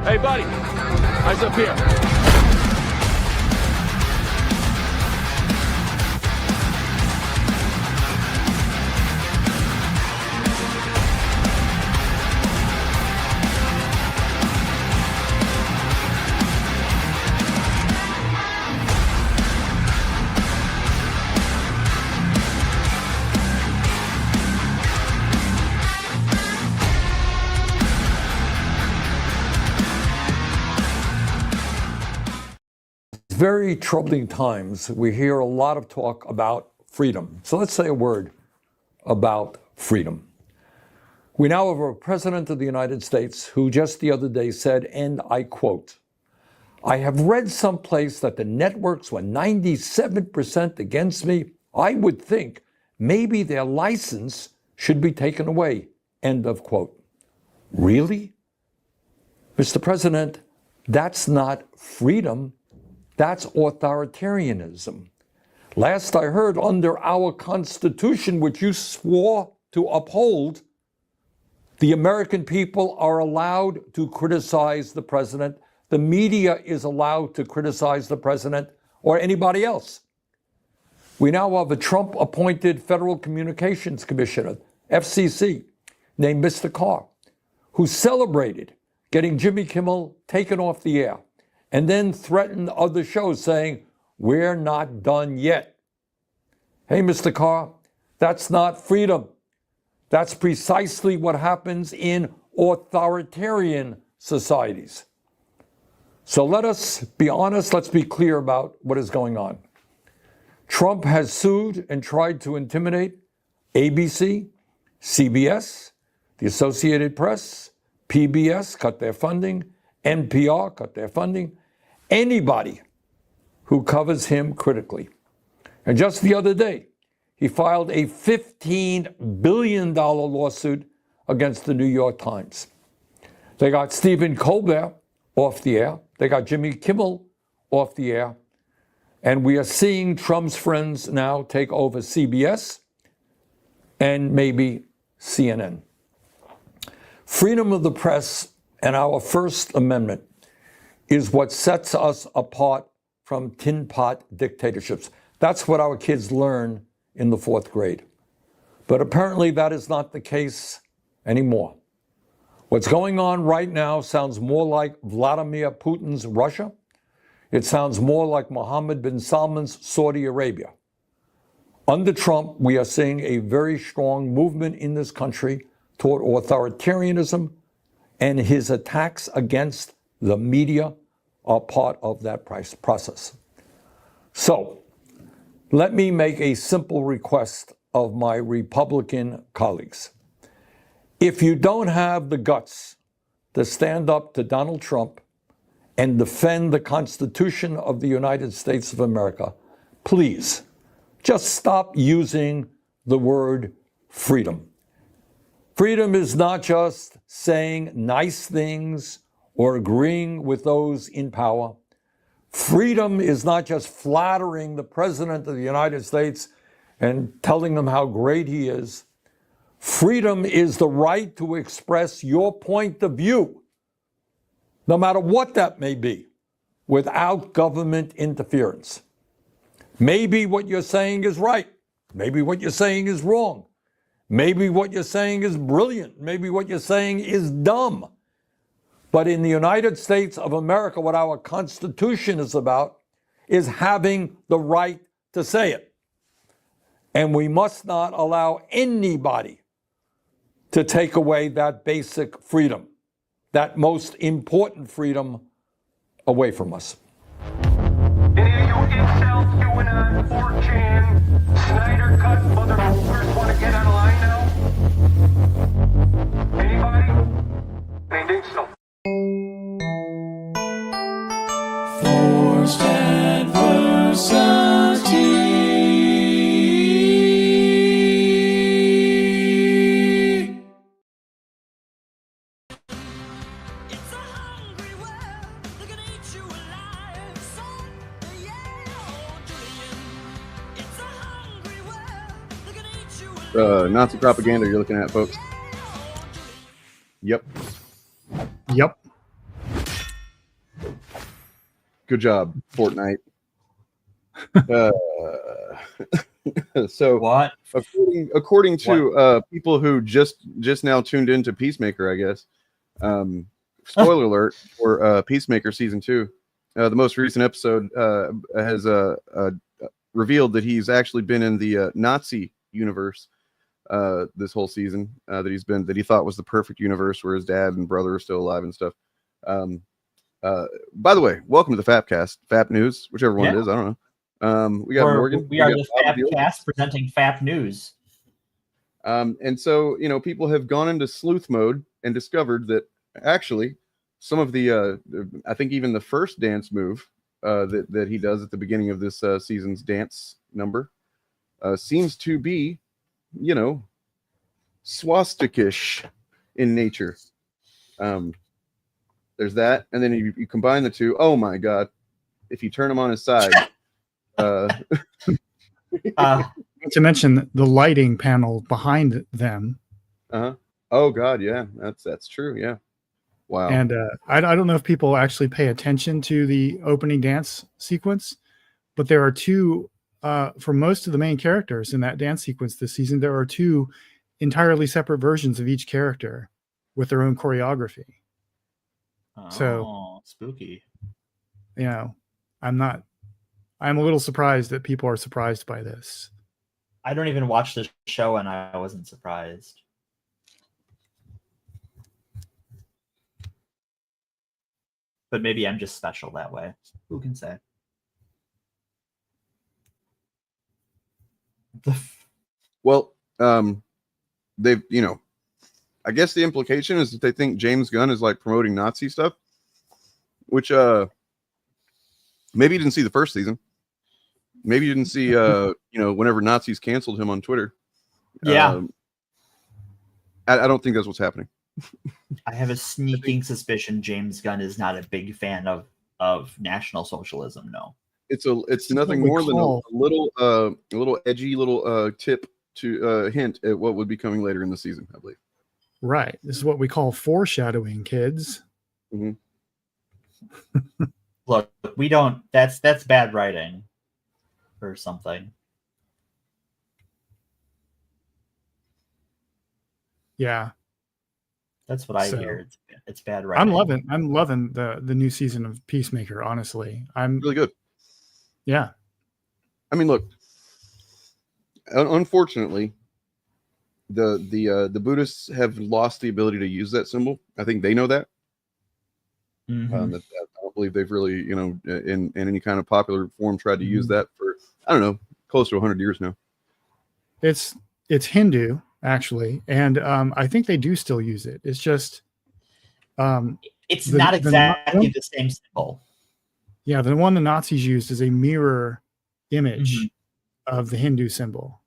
Hey, buddy, eyes up here. Very troubling times. We hear a lot of talk about freedom. So let's say a word about freedom. We now have a president of the United States who just the other day said, and I quote, "I have read someplace that the networks were 97% against me. I would think maybe their license should be taken away," end of quote. Really? Mr. President, that's not freedom. That's authoritarianism. Last I heard, under our Constitution, which you swore to uphold, the American people are allowed to criticize the president. The media is allowed to criticize the president or anybody else. We now have a Trump-appointed Federal Communications Commissioner, FCC, named Mr. Carr, who celebrated getting Jimmy Kimmel taken off the air, and then threatened other shows saying, "We're not done yet." Hey, Mr. Carr, that's not freedom. That's precisely what happens in authoritarian societies. So let us be honest, let's be clear about what is going on. Trump has sued and tried to intimidate ABC, CBS, the Associated Press, PBS, cut their funding, NPR, cut their funding, anybody who covers him critically. And just the other day, he filed a $15 billion lawsuit against the New York Times. They got Stephen Colbert off the air. They got Jimmy Kimmel off the air. And we are seeing Trump's friends now take over CBS and maybe CNN. Freedom of the press and our First Amendment is what sets us apart from tin pot dictatorships. That's what our kids learn in the 4th grade. But apparently that is not the case anymore. What's going on right now sounds more like Vladimir Putin's Russia. It sounds more like Mohammed bin Salman's Saudi Arabia. Under Trump, we are seeing a very strong movement in this country toward authoritarianism, and his attacks against the media are part of that process. So, let me make a simple request of my Republican colleagues. If you don't have the guts to stand up to Donald Trump and defend the Constitution of the United States of America, please, just stop using the word freedom. Freedom is not just saying nice things or agreeing with those in power. Freedom is not just flattering the President of the United States and telling him how great he is. Freedom is the right to express your point of view, no matter what that may be, without government interference. Maybe what you're saying is right. Maybe what you're saying is wrong. Maybe what you're saying is brilliant. Maybe what you're saying is dumb. But in the United States of America, what our Constitution is about is having the right to say it. And we must not allow anybody to take away that basic freedom, that most important freedom, away from us. Any of you incels, QAnon, 4chan, Snyder Cut motherfuckers want to get on a line now? Anybody? I think so. Forced adversity. Nazi propaganda you're looking at, folks. Yep. Yep. Good job, Fortnite. So What? according to people who just now tuned into Peacemaker, I guess. Spoiler alert for Peacemaker season 2. The most recent episode has revealed that he's actually been in the Nazi universe this whole season. That he thought was the perfect universe where his dad and brother are still alive and stuff. By the way, welcome to the FAPcast, FAP News, whichever one it is. I don't know. We got Morgan. We are the FAPcast presenting FAP News. And so, people have gone into sleuth mode and discovered that actually some of the, I think even the first dance move that he does at the beginning of this season's dance number seems to be, swastika-ish in nature. There's that, and then you combine the two. Oh my God! If you turn him on his side, not to mention the lighting panel behind them. Oh God, yeah, that's true. Yeah, wow. And I don't know if people actually pay attention to the opening dance sequence, but there are two for most of the main characters in that dance sequence this season. There are two entirely separate versions of each character with their own choreography. So spooky. I'm a little surprised that people are surprised by this. I don't even watch the show and I wasn't surprised. But maybe I'm just special that way. Who can say? Well, they've, I guess the implication is that they think James Gunn is like promoting Nazi stuff, which maybe you didn't see the first season. Maybe you didn't see whenever Nazis canceled him on Twitter. Yeah. I don't think that's what's happening. I have a sneaking suspicion James Gunn is not a big fan of National Socialism. No. It's nothing more than a little edgy little tip to hint at what would be coming later in the season, I believe. Right. This is what we call foreshadowing, kids. Mm-hmm. Look, we don't. That's bad writing, or something. Yeah, that's what I hear. It's bad writing. I'm loving the new season of Peacemaker. Honestly, I'm really good. Yeah. I mean, look. Unfortunately, the Buddhists have lost the ability to use that symbol. I think they know that. Mm-hmm. I don't believe they've really, in any kind of popular form tried to use that for, I don't know, close to 100 years now. It's Hindu, actually, and I think they do still use it. It's just it's not exactly the same symbol. Yeah, the one the Nazis used is a mirror image of the Hindu symbol.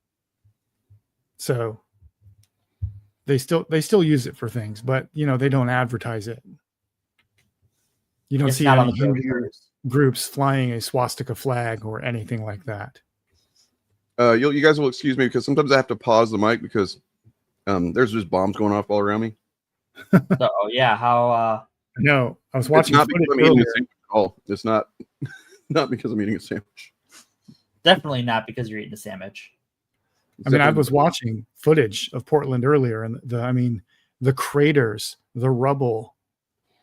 So they still use it for things, but they don't advertise it. You don't see any Hindu groups flying a swastika flag or anything like that. You guys will excuse me because sometimes I have to pause the mic because there's just bombs going off all around me. Oh yeah, how? No, I was watching. It's not because I'm eating a sandwich at all. It's not because I'm eating a sandwich. Definitely not because you're eating a sandwich. I mean, I was watching footage of Portland earlier, and the craters, the rubble,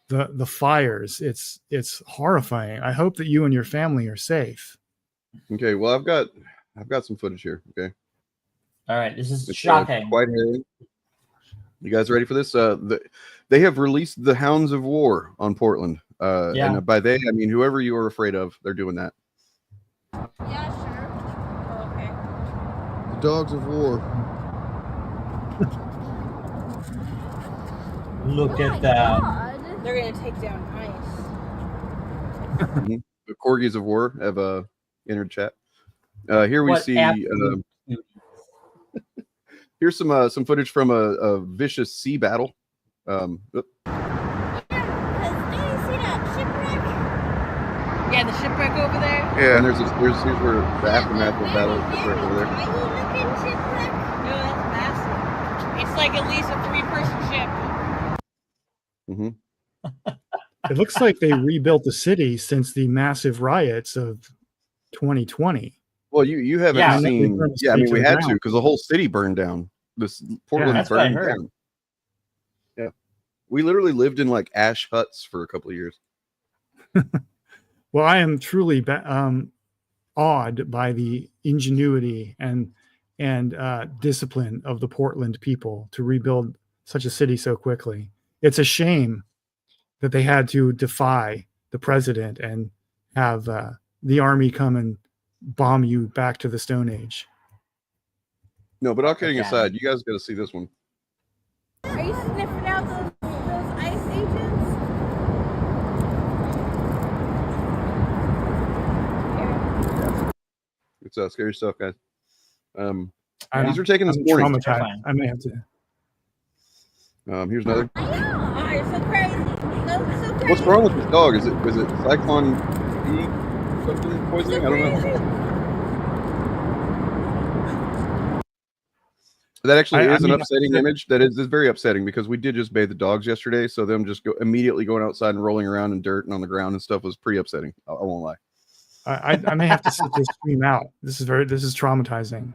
the fires. It's horrifying. I hope that you and your family are safe. Okay, well, I've got some footage here. Okay. All right, this is shocking. Quite hairy. You guys ready for this? They have released the Hounds of War on Portland. And by they, I mean whoever you are afraid of, they're doing that. Yeah, sure. Oh, okay. The Dogs of War. Look at that. God. They're gonna take down ice. The Corgis of War have entered chat. Here we see. Here's some footage from a vicious sea battle. Yeah, the shipwreck over there. Yeah, and here's where the aftermath of the battle is right over there. No, that's massive. It's like at least a 3-person ship. Mm-hmm. It looks like they rebuilt the city since the massive riots of 2020. Well, you haven't Yeah, seen. burned the Yeah, I city mean, to we the had ground. to because the whole city burned down. This Portland that's what I burned heard. down. Yeah, we literally lived in like ash huts for a couple of years. Well, I am truly awed by the ingenuity and discipline of the Portland people to rebuild such a city so quickly. It's a shame that they had to defy the president and have the army come and bomb you back to the Stone Age. No, but all kidding Again. aside, you guys got to see this one. Are you sniffing out those ice agents? It's scary stuff, guys. I'm- These are taken this I'm morning. traumatized. Terrifying. I may have to. Here's another. I know. Oh, you're so crazy. Those are so crazy. What's wrong with this dog? Is it Cyclone B something poisoning? I don't know. That actually is an upsetting image. That is very upsetting because we did just bathe the dogs yesterday, so them just immediately going outside and rolling around in dirt and on the ground and stuff was pretty upsetting. I won't lie. I may have to sit this stream out. This is traumatizing.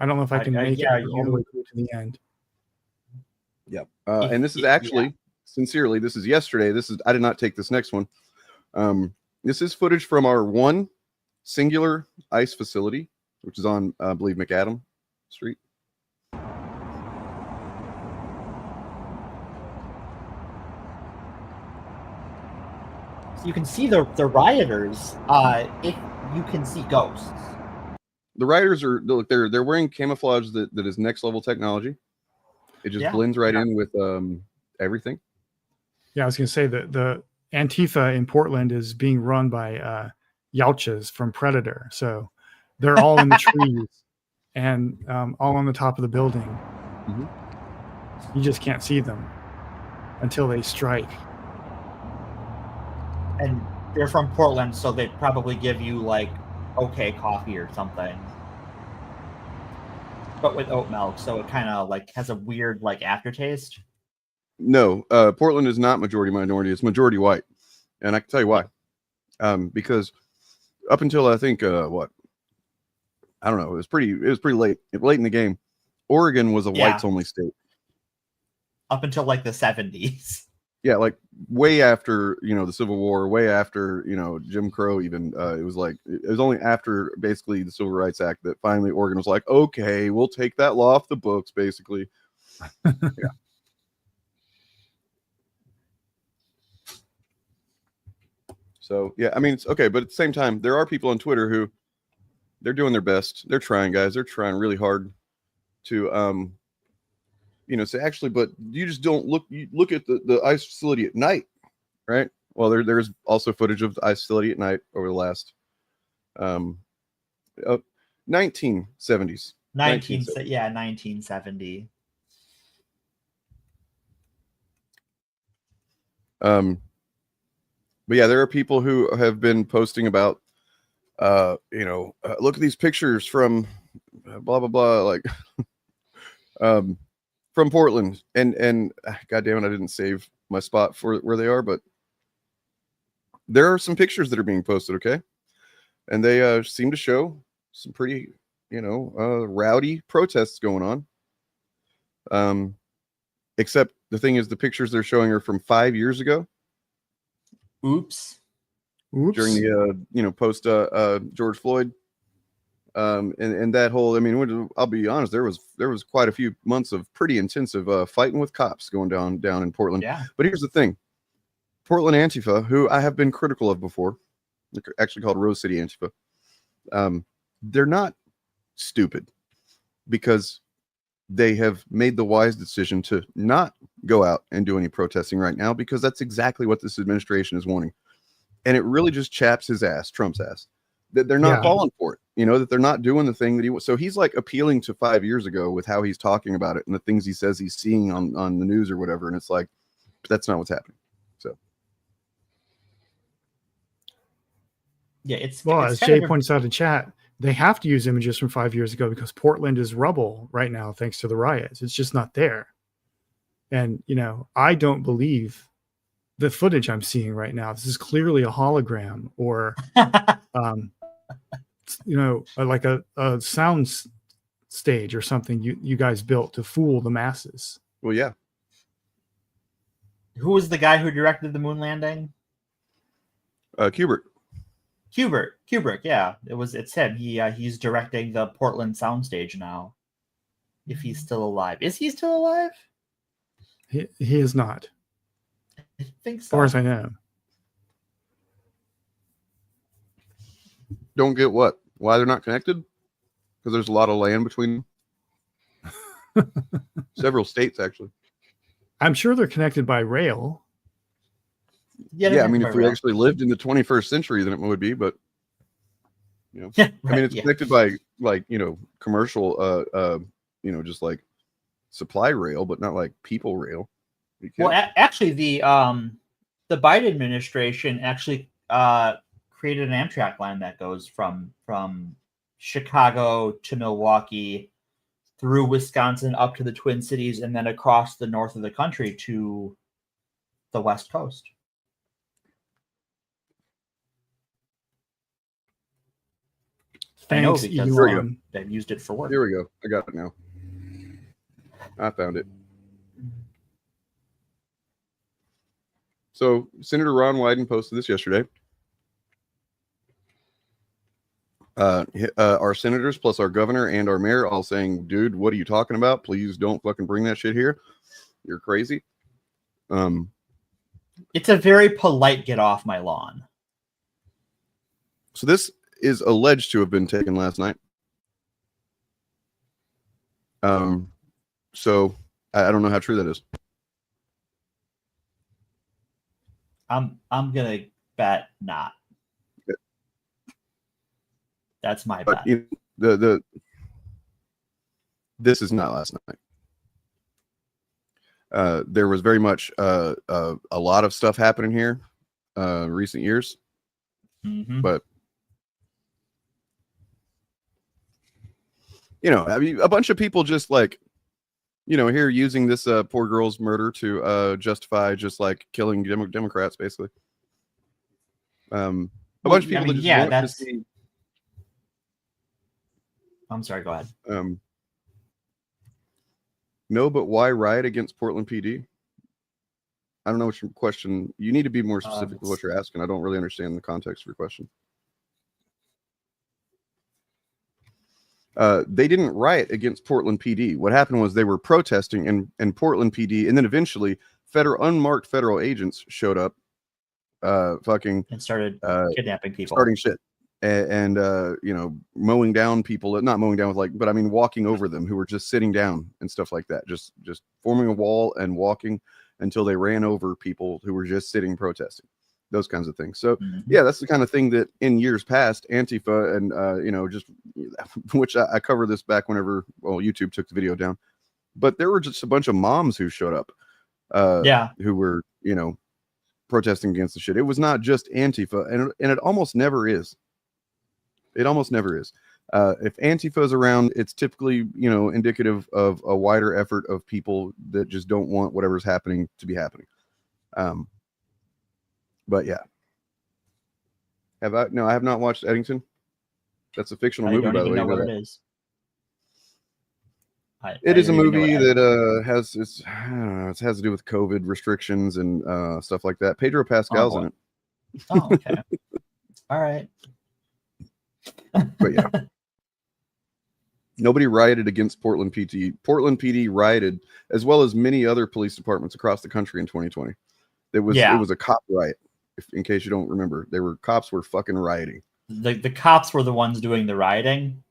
I don't know if I can make it all the way through to the end. Yep. And this is actually, sincerely, this is yesterday. I did not take this next one. This is footage from our one singular ice facility, which is on, I believe, McAdam Street. So you can see the rioters if you can see ghosts. The rioters are they're wearing camouflage that is next level technology. It just blends right in with everything. Yeah, I was going to say that the Antifa in Portland is being run by Yautjas from Predator. So they're all in the trees and all on the top of the building. Mm-hmm. You just can't see them until they strike. And they're from Portland, so they'd probably give you like okay coffee or something. But with oat milk, so it kind of like has a weird like aftertaste. No, Portland is not majority minority. It's majority white. And I can tell you why. Because up until I think I don't know, it was pretty late in the game. Oregon was a whites only state. Up until like the 70s. Yeah, like way after, the Civil War, way after, Jim Crow even. It was only after basically the Civil Rights Act that finally Oregon was like, okay, we'll take that law off the books, basically. Yeah. So, yeah, I mean, it's okay. But at the same time, there are people on Twitter who they're doing their best. They're trying, guys. They're trying really hard to, say, actually, but you just don't look at the ice facility at night, right? Well, there's also footage of the ice facility at night over the last 1970s. 1970. But yeah, there are people who have been posting about, look at these pictures from blah blah blah, like from Portland, and God damn it, I didn't save my spot for where they are, but there are some pictures that are being posted, okay, and they seem to show some pretty, rowdy protests going on. Except the thing is, the pictures they're showing are from 5 years ago. Oops. During the post George Floyd, and that whole, I mean, I'll be honest, there was quite a few months of pretty intensive fighting with cops going down in Portland. Yeah. But here's the thing: Portland Antifa, who I have been critical of before, they're actually called Rose City Antifa. They're not stupid, because they have made the wise decision to not go out and do any protesting right now, because that's exactly what this administration is wanting. And it really just chaps his ass, Trump's ass, that they're not falling for it, that they're not doing the thing that he was. So he's like appealing to 5 years ago with how he's talking about it and the things he says he's seeing on the news or whatever. And it's like, that's not what's happening. So. Yeah, it's as Jay points out in chat, they have to use images from 5 years ago because Portland is rubble right now, thanks to the riots. It's just not there. And, I don't believe the footage I'm seeing right now. This is clearly a hologram or, like a sound stage or something you guys built to fool the masses. Well, yeah. Who was the guy who directed the moon landing? Kubert. Kubrick, yeah. It's him. He's directing the Portland soundstage now. If he's still alive. Is he still alive? He is not. I think so. As far as I know. Don't get what? Why they're not connected? Because there's a lot of land between them. Several states, actually. I'm sure they're connected by rail. Yeah, I mean, if we actually lived in the 21st century, then it would be, but right, I mean, it's connected by commercial, just like supply rail, but not like people rail. Well, actually, the Biden administration actually created an Amtrak line that goes from Chicago to Milwaukee, through Wisconsin up to the Twin Cities, and then across the north of the country to the West Coast. Thanks, I know because Elon. they've used it for work. Here we go. I got it now. I found it. So Senator Ron Wyden posted this yesterday. Our senators plus our governor and our mayor all saying, dude, what are you talking about? Please don't fucking bring that shit here. You're crazy. It's a very polite get off my lawn. So this is alleged to have been taken last night. So I don't know how true that is. I'm gonna bet not. Okay. That's my But bet. This is not last night. There was very much a lot of stuff happening here recent years, but I mean, a bunch of people just like, here using this poor girl's murder to justify just like killing Democrats, basically. A bunch of people that just want to see. I'm sorry, go ahead. No, but why riot against Portland PD? I don't know what your question. You need to be more specific with what you're asking. I don't really understand the context of your question. They didn't riot against Portland PD. What happened was they were protesting in Portland PD, and then eventually unmarked federal agents showed up, and started kidnapping people, starting shit, and mowing down people. Not mowing down with but I mean walking over them who were just sitting down and stuff like that. Just forming a wall and walking until they ran over people who were just sitting protesting. Those kinds of things. So yeah, that's the kind of thing that in years past, Antifa and which I cover this back whenever YouTube took the video down, but there were just a bunch of moms who showed up, who were protesting against the shit. It was not just Antifa, and it almost never is. It almost never is. If Antifa is around, it's typically indicative of a wider effort of people that just don't want whatever's happening to be happening. But yeah, I have not watched Eddington. That's a fictional movie, by the way. Know what it is. It is a movie that has it has to do with COVID restrictions and stuff like that. Pedro Pascal's in it. Oh, okay. All right. But yeah, nobody rioted against Portland PD. Portland PD rioted, as well as many other police departments across the country in 2020. It was a cop riot. In case you don't remember, cops were fucking rioting. The cops were the ones doing the rioting.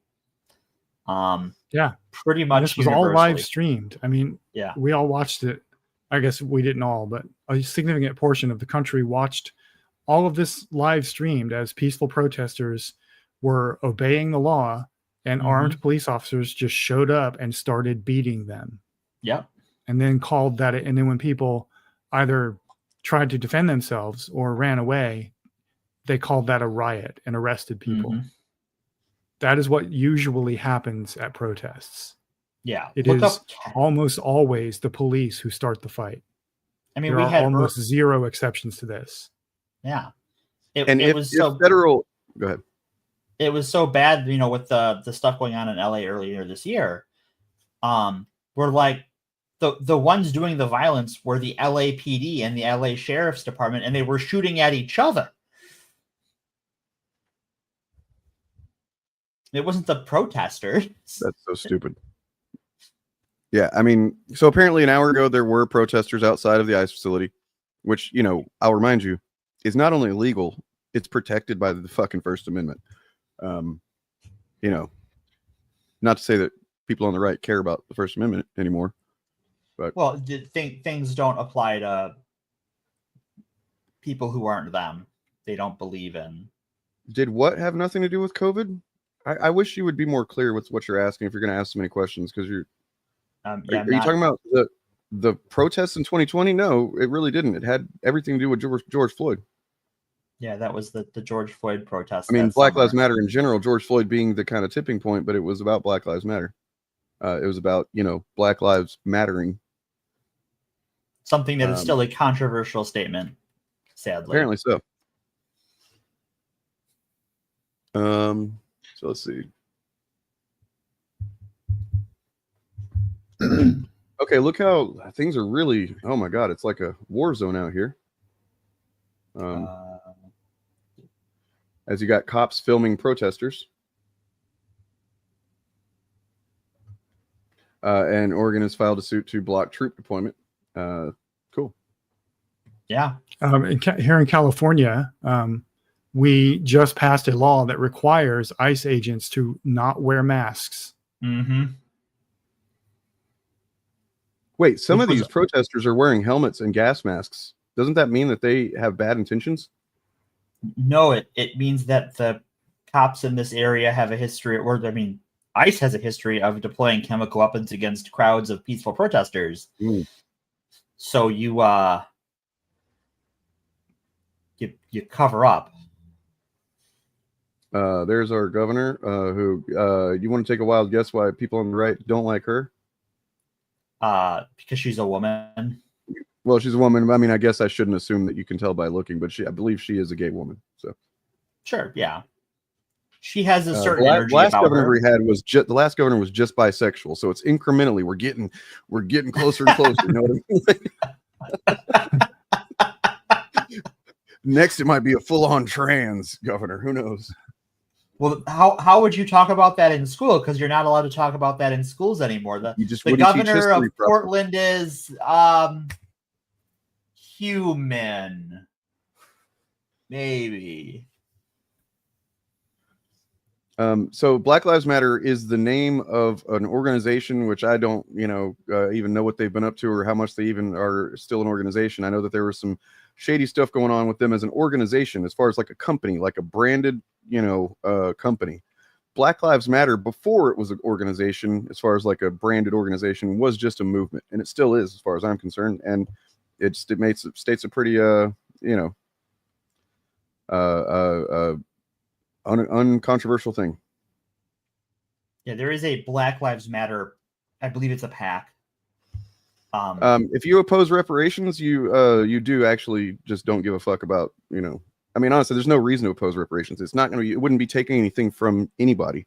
Yeah, pretty much. This was all live streamed. I mean, yeah, we all watched it. I guess we didn't all, but a significant portion of the country watched all of this live streamed as peaceful protesters were obeying the law, and armed police officers just showed up and started beating them. Yep. And then called that. And then when people either tried to defend themselves or ran away, they called that a riot and arrested people. That is what usually happens at protests. Yeah. It is almost always the police who start the fight. I mean, there we are had almost zero exceptions to this. yeah. And It if, was if so federal, go ahead. it was so bad, with the stuff going on in LA earlier this year. We're like the ones doing the violence were the LAPD and the LA Sheriff's Department, and they were shooting at each other. It wasn't the protesters. That's so stupid. Yeah, I mean, so apparently an hour ago there were protesters outside of the ICE facility, which, I'll remind you, is not only illegal, it's protected by the fucking First Amendment. Not to say that people on the right care about the First Amendment anymore, but Things don't apply to people who aren't them. They don't believe in. Did what have nothing to do with COVID? I wish you would be more clear with what you're asking if you're going to ask so many questions, because you're. Are you talking about the protests in 2020? No, it really didn't. It had everything to do with George Floyd. Yeah, that was the George Floyd protest. I mean, Black Lives Matter in general, George Floyd being the kind of tipping point, but it was about Black Lives Matter. It was about, Black Lives mattering. Something that is still a controversial statement, sadly. Apparently so. So let's see. Okay, look how things are really, oh my God, it's like a war zone out here. As you got cops filming protesters. And Oregon has filed a suit to block troop deployment. Cool. Yeah. Here in California, we just passed a law that requires ICE agents to not wear masks. Mm-hmm. Wait, some of these protesters are wearing helmets and gas masks. Doesn't that mean that they have bad intentions? No, it means that the cops in this area have a history, ICE has a history of deploying chemical weapons against crowds of peaceful protesters. Mm. So you cover up. There's our governor, who you want to take a wild guess why people on the right don't like her? Because she's a woman. Well, she's a woman. I mean, I guess I shouldn't assume that you can tell by looking, but I believe she is a gay woman. So sure, yeah. She has a certain the energy last about governor her. we had was the last governor was just bisexual, so it's incrementally we're getting closer and closer. You know what I mean? Next, it might be a full-on trans governor. Who knows? Well, how would you talk about that in school? Because you're not allowed to talk about that in schools anymore. The governor of Portland is human, maybe. So Black Lives Matter is the name of an organization which I don't, even know what they've been up to or how much they even are still an organization. I know that there was some shady stuff going on with them as an organization, as far as like a company, like a branded, company. Black Lives Matter, before it was an organization, as far as like a branded organization, was just a movement, and it still is, as far as I'm concerned. And it states a pretty, uncontroversial thing. Yeah, there is a Black Lives Matter. I believe it's a PAC. If you oppose reparations, you do actually just don't give a fuck about, I mean, honestly, there's no reason to oppose reparations. It's not going to be, it wouldn't be taking anything from anybody.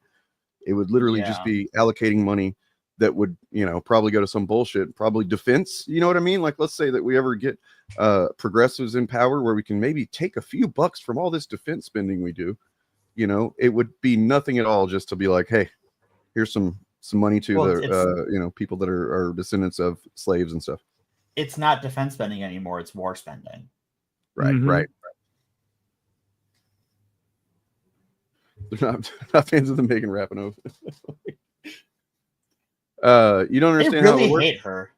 It would literally just be allocating money that would, probably go to some bullshit, probably defense. You know what I mean? Like, let's say that we ever get progressives in power where we can maybe take a few bucks from all this defense spending we do. It would be nothing at all just to be like, hey, here's some money to the people that are descendants of slaves and stuff. It's not defense spending anymore. It's war spending. Right, right. They're not fans of the Megan Rapinoe. You don't understand how they it works? hate her.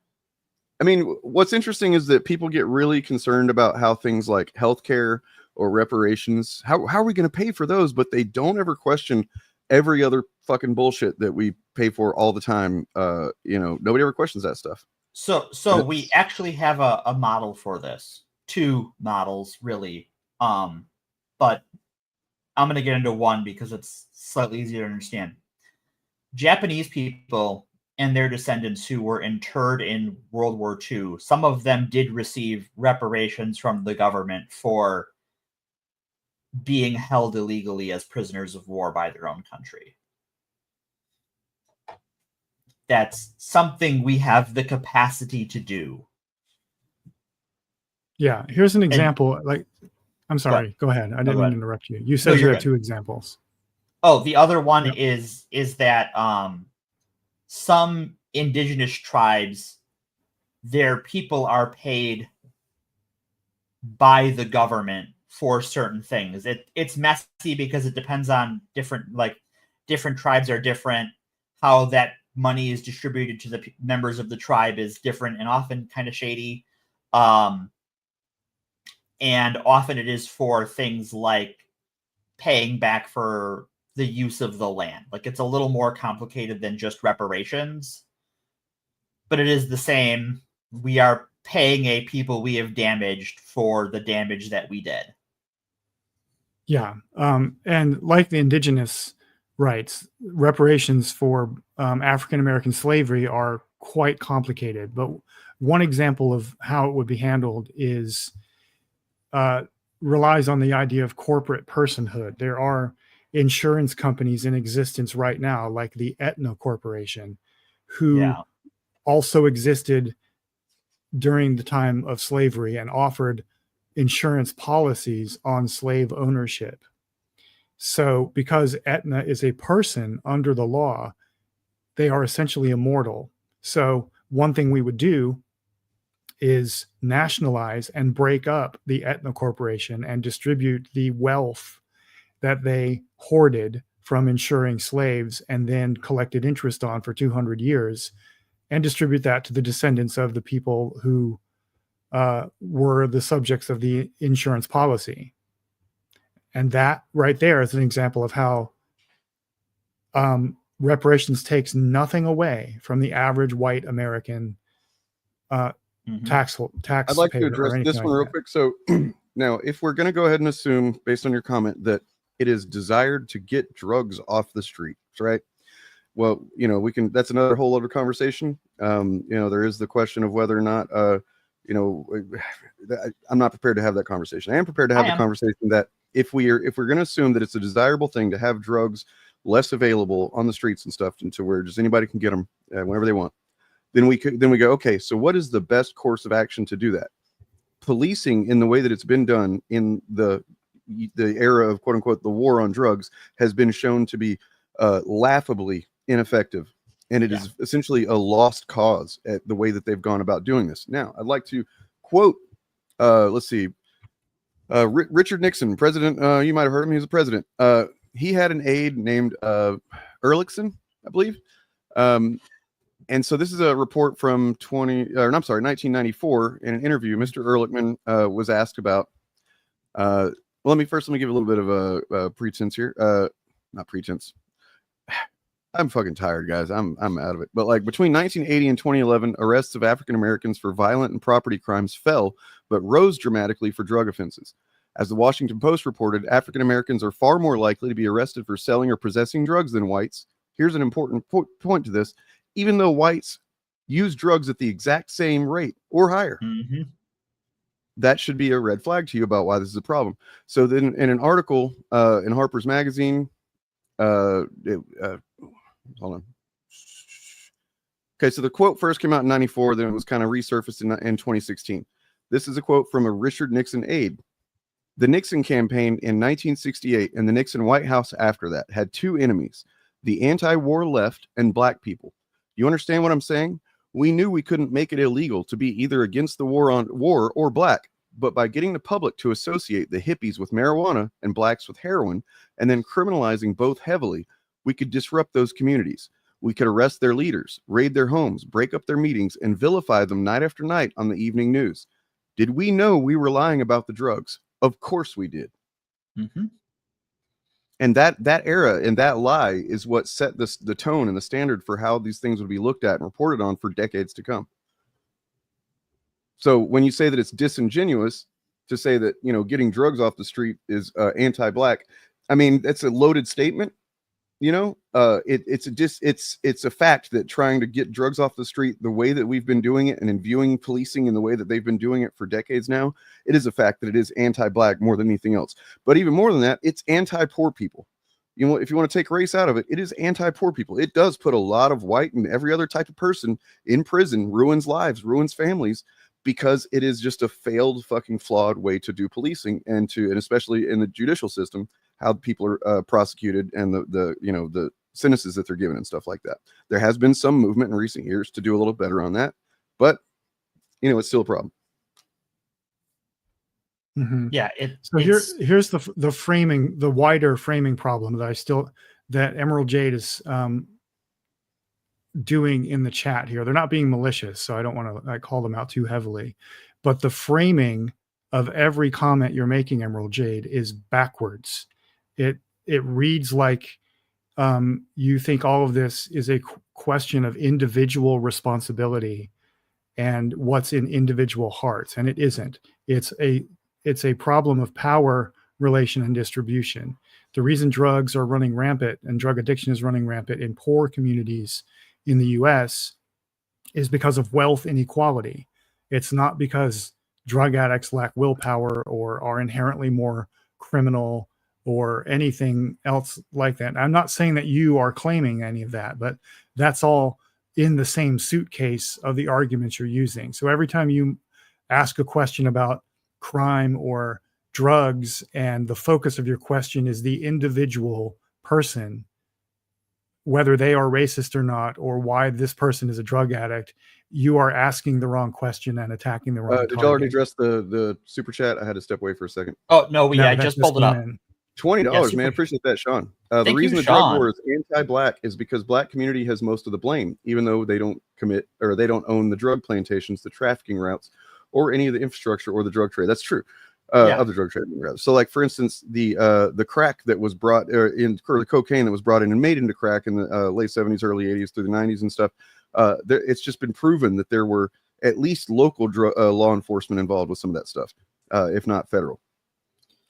I mean, what's interesting is that people get really concerned about how things like healthcare or reparations, how are we going to pay for those? But they don't ever question every other fucking bullshit that we pay for all the time. Nobody ever questions that stuff. So we actually have a model for this. Two models, really. But I'm going to get into one because it's slightly easier to understand. Japanese people and their descendants who were interred in World War II, some of them did receive reparations from the government for being held illegally as prisoners of war by their own country. That's something we have the capacity to do. Yeah, here's an example. I'm sorry. Go ahead. I didn't mean to interrupt you. You said you had 2 examples. Oh, the other one is that some indigenous tribes, their people are paid by the government for certain things. It's messy because it depends on different tribes are different. How that money is distributed to the members of the tribe is different and often kind of shady. And often it is for things like paying back for the use of the land. Like, it's a little more complicated than just reparations, but it is the same. We are paying a people we have damaged for the damage that we did. Yeah. And like the indigenous rights, reparations for African-American slavery are quite complicated. But one example of how it would be handled is relies on the idea of corporate personhood. There are insurance companies in existence right now, like the Aetna Corporation, who also existed during the time of slavery and offered insurance policies on slave ownership. So because Aetna is a person under the law, they are essentially immortal. So one thing we would do is nationalize and break up the Aetna Corporation and distribute the wealth that they hoarded from insuring slaves and then collected interest on for 200 years, and distribute that to the descendants of the people who were the subjects of the insurance policy. And that right there is an example of how reparations takes nothing away from the average white American tax. I'd like to address this one real quick. So now, if we're going to go ahead and assume, based on your comment, that it is desired to get drugs off the streets, right? Well, we can. That's another whole other conversation. There is the question of whether or not, I'm not prepared to have that conversation. I am prepared to have the conversation that if we're going to assume that it's a desirable thing to have drugs less available on the streets and stuff, and to where just anybody can get them whenever they want, then we go, okay, so what is the best course of action to do that? Policing in the way that it's been done in the era of quote unquote the war on drugs has been shown to be laughably ineffective, and it is essentially a lost cause at the way that they've gone about doing this. Now, I'd like to quote, Richard Nixon, president. You might have heard him. He was a president. He had an aide named Ehrlichson, I believe. And so this is a report from 1994. In an interview, Mr. Ehrlichman was asked about. Let me give a little bit of a pretense here. Not pretense. I'm fucking tired, guys. I'm out of it. But like between 1980 and 2011, arrests of African Americans for violent and property crimes fell, but rose dramatically for drug offenses. As the Washington Post reported, African Americans are far more likely to be arrested for selling or possessing drugs than whites. Here's an important point to this. Even though whites use drugs at the exact same rate or higher. Mm-hmm. That should be a red flag to you about why this is a problem. So then in an article in Harper's Magazine, hold on. Okay, so the quote first came out in 94, then it was kind of resurfaced in 2016. This is a quote from a Richard Nixon aide. The Nixon campaign in 1968 and the Nixon White House after that had two enemies, the anti-war left and black people. You understand what I'm saying? We knew we couldn't make it illegal to be either against the war or black, but by getting the public to associate the hippies with marijuana and blacks with heroin, and then criminalizing both heavily, we could disrupt those communities. We could arrest their leaders, raid their homes, break up their meetings, and vilify them night after night on the evening news. Did we know we were lying about the drugs? Of course we did. Mm-hmm. And that era and that lie is what set the tone and the standard for how these things would be looked at and reported on for decades to come. So when you say that it's disingenuous to say that, getting drugs off the street is anti-black, I mean, that's a loaded statement. You know, it's a fact that trying to get drugs off the street the way that we've been doing it and in viewing policing in the way that they've been doing it for decades now, it is a fact that it is anti-black more than anything else. But even more than that, it's anti-poor people. You know, if you want to take race out of it, it is anti-poor people. It does put a lot of white and every other type of person in prison, ruins lives, ruins families, because it is just a failed, fucking flawed way to do policing, and especially in the judicial system, how people are prosecuted and the sentences that they're given and stuff like that. There has been some movement in recent years to do a little better on that, but you know, it's still a problem. Mm-hmm. Yeah. So here's the framing, the wider framing problem that Emerald Jade is doing in the chat here. They're not being malicious, so I don't want to call them out too heavily, but the framing of every comment you're making, Emerald Jade, is backwards. It reads like you think all of this is a question of individual responsibility and what's in individual hearts, and it isn't. It's a problem of power, relation, and distribution. The reason drugs are running rampant and drug addiction is running rampant in poor communities in the US is because of wealth inequality. It's not because drug addicts lack willpower or are inherently more criminal or anything else like that. I'm not saying that you are claiming any of that, but that's all in the same suitcase of the arguments you're using. So every time you ask a question about crime or drugs and the focus of your question is the individual person, whether they are racist or not, or why this person is a drug addict, you are asking the wrong question and attacking the wrong target. Did you already address the super chat? I had to step away for a second. Oh, no, I just pulled it up. $20, man. Appreciate that, Sean. The reason the drug war is anti-black is because black community has most of the blame, even though they don't commit or they don't own the drug plantations, the trafficking routes, or any of the infrastructure or the drug trade. That's true. Other drug trading routes. So, like for instance, the crack that was brought or the cocaine that was brought in and made into crack in the late 70s, early 80s through the 90s and stuff. It's just been proven that there were at least local law enforcement involved with some of that stuff, if not federal.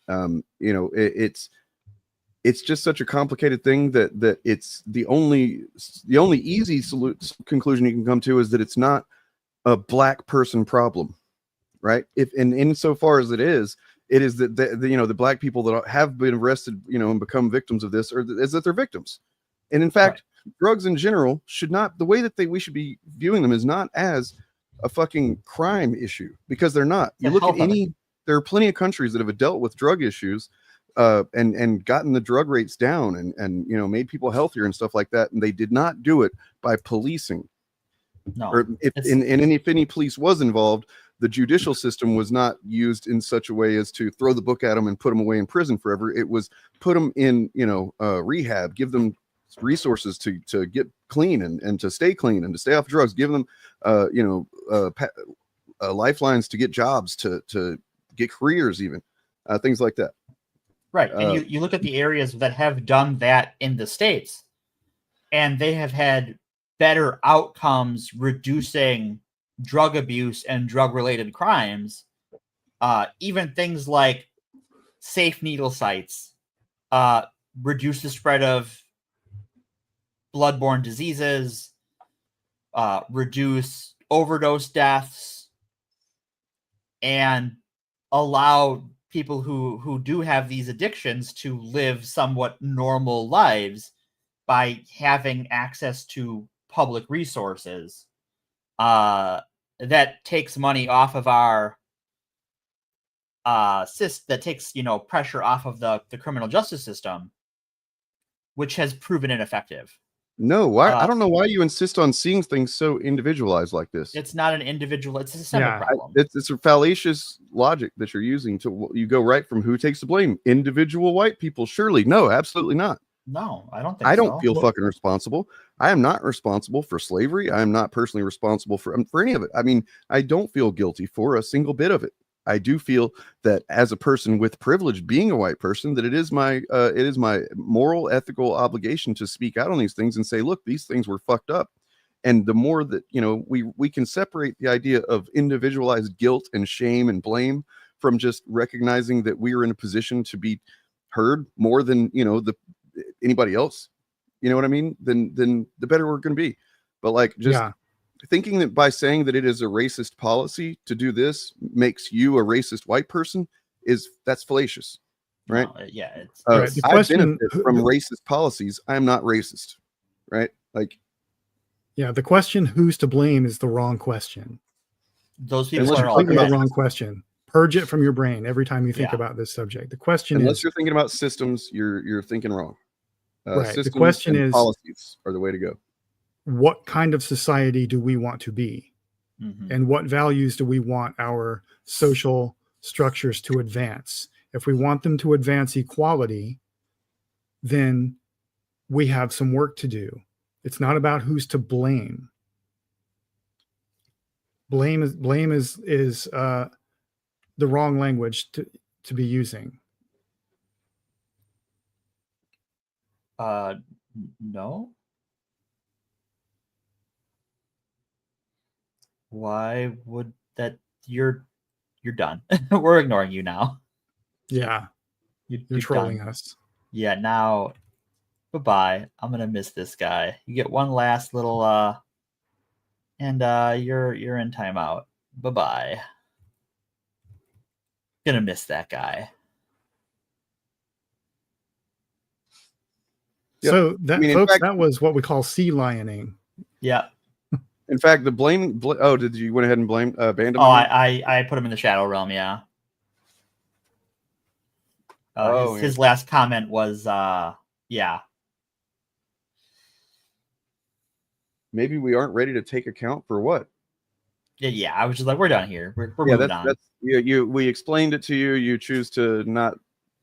You know, it's just such a complicated thing that it's the only easy conclusion you can come to is that it's not a black person problem, right? If and insofar as it is that the black people that have been arrested, you know, and become victims of this, is that they're victims, and in fact, drugs in general should not. The way that we should be viewing them is not as a fucking crime issue, because they're not. You look at there are plenty of countries that have dealt with drug issues and gotten the drug rates down and you know, made people healthier and stuff like that, and they did not do it by policing. No. Or if any police was involved, the judicial system was not used in such a way as to throw the book at them and put them away in prison forever. It was put them in, you know, rehab, give them resources to get clean and to stay clean and to stay off drugs, give them lifelines to get jobs, to get careers, even things like that. Right. And you look at the areas that have done that in the States, and they have had better outcomes reducing drug abuse and drug-related crimes. Even things like safe needle sites, reduce the spread of bloodborne diseases, reduce overdose deaths, and allow people who do have these addictions to live somewhat normal lives by having access to public resources. That takes money off of our that takes, you know, pressure off of the criminal justice system, which has proven ineffective. No, why? I don't know why you insist on seeing things so individualized like this. It's not an individual; it's a systemic problem. It's a fallacious logic that you're using. You go right from who takes the blame? Individual white people? Surely, no, absolutely not. No, I don't think. I don't feel fucking responsible. I am not responsible for slavery. I am not personally responsible for any of it. I mean, I don't feel guilty for a single bit of it. I do feel that as a person with privilege, being a white person, that it is my moral, ethical obligation to speak out on these things and say, look, these things were fucked up. And the more that, you know, we can separate the idea of individualized guilt and shame and blame from just recognizing that we are in a position to be heard more than, you know, anybody else. you know what I mean, then the better we're going to be. But like just thinking that by saying that it is a racist policy to do this makes you a racist white person that's fallacious, right? No, it's Right, the I question- benefit from racist policies. I am not racist, right? Like, Yeah, the question "who's to blame" is the wrong question. those people Unless are you're all talking Completely about- the wrong question. Purge it from your brain every time you think Yeah. about this subject. The question unless is you're thinking about systems, you're thinking wrong. Right, the Systems question and is- policies are the way to go. what kind of society do we want to be? Mhm. And what values do we want our social structures to advance? If we want them to advance equality, then we have some work to do. It's not about who's to blame. Blame is the wrong language to be using. No. Why would that? You're done. We're ignoring you now. Yeah, you're trolling done. us. Yeah, now bye-bye. I'm gonna miss this guy. You get one last little and you're in timeout. Bye-bye. Gonna miss that guy. Yep. So that, I mean, in folks, fact- that was what we call sea lioning. Yeah. In fact, the blame. Oh, did you went ahead and blame Bandom? Oh, I put him in the shadow realm. Yeah. His last comment was yeah. Maybe we aren't ready to take account for what? Yeah. I was just like, we're done here. We're Yeah, moving on. that's we explained it to you. You choose to not,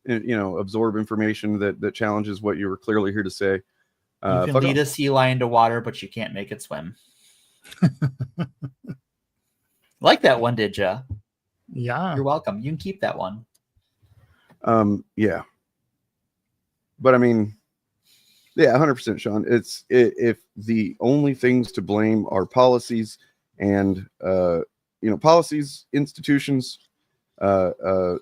absorb information that challenges what you were clearly here to say. You can fuck lead off. a sea lion to water, but you can't make it swim. Like that one, did ya? Yeah. You're welcome. You can keep that one. Yeah. But I mean, yeah, 100%, Sean. If the only things to blame are policies and policies, institutions,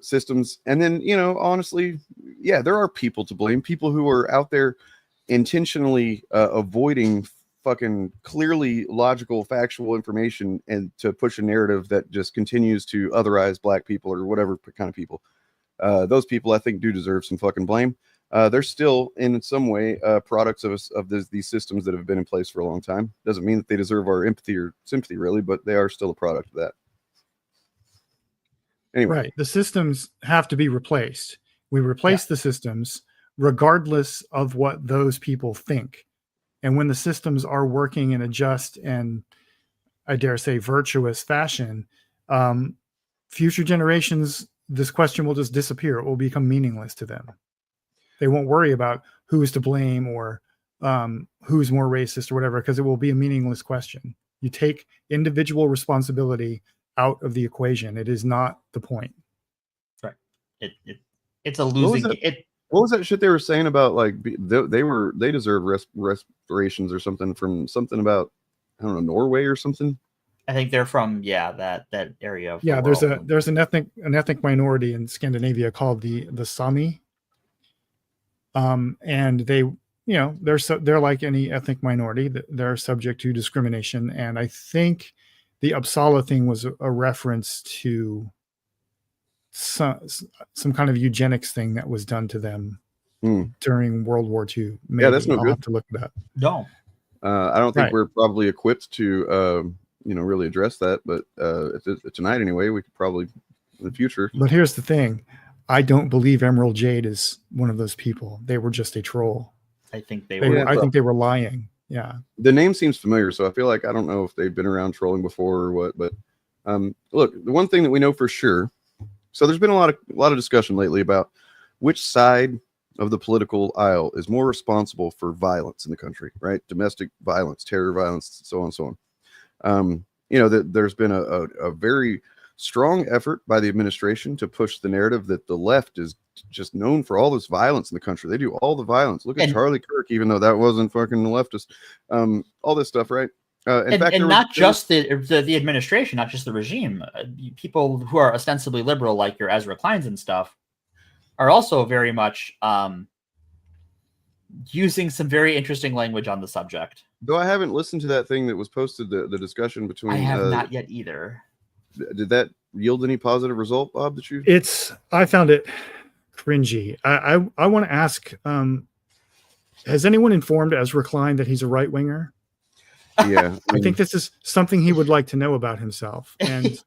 systems, and then honestly, yeah, there are people to blame. People who are out there intentionally avoiding fucking clearly logical, factual information and to push a narrative that just continues to otherize black people or whatever kind of people. Those people, I think, do deserve some fucking blame. They're still, in some way, products of these systems that have been in place for a long time. Doesn't mean that they deserve our empathy or sympathy, really, but they are still a product of that. Anyway. Right. The systems have to be replaced. We replace the systems regardless of what those people think. And when the systems are working in a just and, I dare say, virtuous fashion, future generations, this question will just disappear. It will become meaningless to them. They won't worry about who's to blame or who's more racist or whatever, because it will be a meaningless question. You take individual responsibility out of the equation. It is not the point. Right. It's a losing. What was that shit they were saying about like they deserve reparations or something from something about, I don't know, Norway or something? I think they're from that area of Yeah, the world. there's an ethnic minority in Scandinavia called the Sami. And they, they're like any ethnic minority, they're subject to discrimination. And I think the Uppsala thing was a reference to some kind of eugenics thing that was done to them during World War II. Maybe. Yeah, that's no I'll good. have to look it up. No. I don't think Right. we're probably equipped to, really address that. But tonight anyway, we could probably in the future. But here's the thing. I don't believe Emerald Jade is one of those people. They were just a troll. I think they They were. were, I think they were lying. Yeah. The name seems familiar, so I feel like I don't know if they've been around trolling before or what. But look, the one thing that we know for sure. So there's been a lot of discussion lately about which side of the political aisle is more responsible for violence in the country, right? Domestic violence, terror violence, so on and so on. There's been a very strong effort by the administration to push the narrative that the left is just known for all this violence in the country. They do all the violence. Look at Charlie Kirk, even though that wasn't fucking leftist. All this stuff, right? In fact, not just the administration, not just the regime. People who are ostensibly liberal, like your Ezra Kleins and stuff, are also very much using some very interesting language on the subject. Though I haven't listened to that thing that was posted, the discussion between. I have not yet either. Did that yield any positive result, Bob? That you? I found it cringy. I want to ask, has anyone informed Ezra Klein that he's a right winger? Yeah, I think this is something he would like to know about himself, and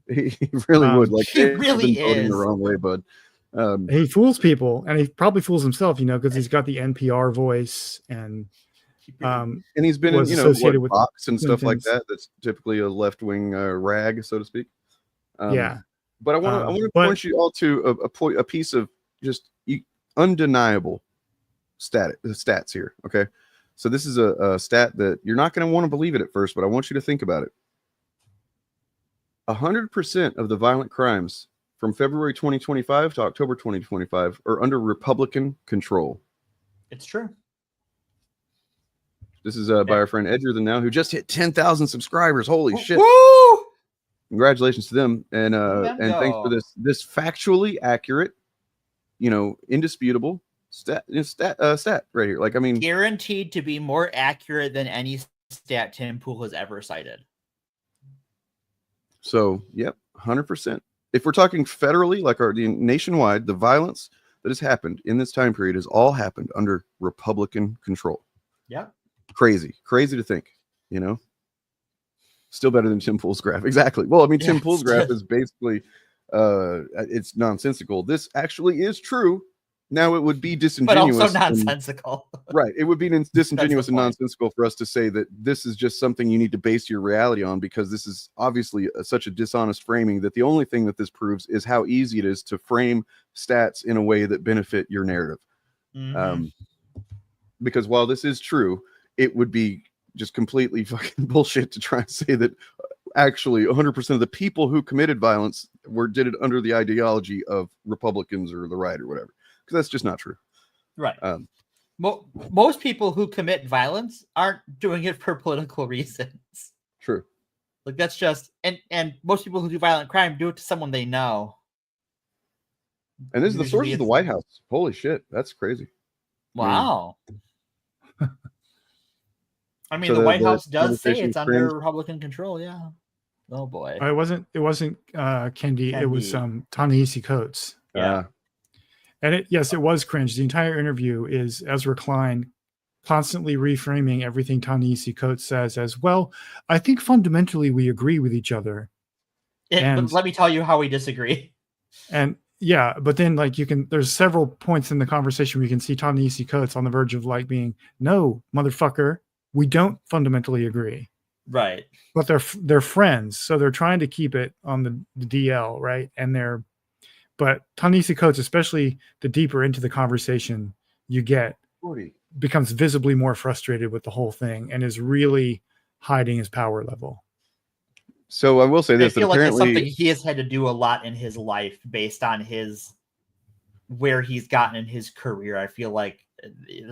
he really would. Like, he really been voting is the wrong way, bud. he fools people, and he probably fools himself, because he's got the NPR voice, and he's been in, associated with Fox and stuff like Clintons. that. That's typically a left wing rag, so to speak. Yeah. But I want to but- point you all to a piece of just undeniable stats here. Okay, so this is a stat that you're not going to want to believe it at first, but I want you to think about it. 100% of the violent crimes from February 2025 to October 2025 are under Republican control. It's true. This is by our friend Edger Than Now, who just hit 10,000 subscribers. Holy shit! Woo! Congratulations to them, and thanks for this factually accurate, indisputable stat right here. Like, I mean, Guaranteed to be more accurate than any stat Tim Pool has ever cited. So, yep, 100%. If we're talking federally, like nationwide, the violence that has happened in this time period has all happened under Republican control. Yeah. Crazy to think, Still better than Tim Pool's graph. Exactly. Well, I mean, Tim Pool's graph is basically, it's nonsensical. This actually is true. Now, it would be disingenuous. But also nonsensical. Right. It would be disingenuous and point. nonsensical for us to say that this is just something you need to base your reality on, because this is obviously such a dishonest framing that the only thing that this proves is how easy it is to frame stats in a way that benefit your narrative. Mm-hmm. Because while this is true, it would be just completely fucking bullshit to try and say that actually 100% of the people who committed violence did it under the ideology of Republicans or the right or whatever. Because that's just not true. Right. Most people who commit violence aren't doing it for political reasons. True. Like, that's just, and most people who do violent crime do it to someone they know. And this is the source of the White House. Holy shit, that's crazy. Wow. I mean, so the White House does say it's under Republican control. Yeah. Oh boy. It wasn't Kendi. It was Ta-Nehisi Coates. Yeah. And it was cringe. The entire interview is Ezra Klein constantly reframing everything Ta-Nehisi Coates says as, well, I think fundamentally we agree with each other. But let me tell you how we disagree. And yeah, but then there's several points in the conversation where you can see Ta-Nehisi Coates on the verge of like no, motherfucker, we don't fundamentally agree. Right. But they're friends. So they're trying to keep it on the DL, right? But Ta-Nehisi Coates, especially the deeper into the conversation you get, becomes visibly more frustrated with the whole thing and is really hiding his power level. So I will say this: I feel like it's something he has had to do a lot in his life based on where he's gotten in his career. I feel like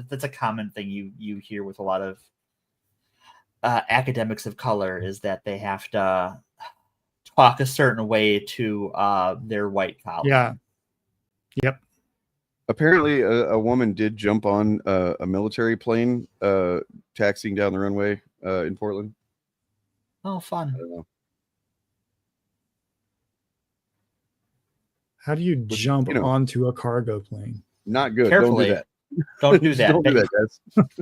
that's a common thing you hear with a lot of academics of color, is that they have to talk a certain way to their white colleagues. Yeah. Yep. Apparently, a woman did jump on a military plane taxiing down the runway in Portland. Oh, fun. I don't know. How do you jump onto a cargo plane? Not good. Carefully. Don't do that. Don't do that. Don't do that, guys.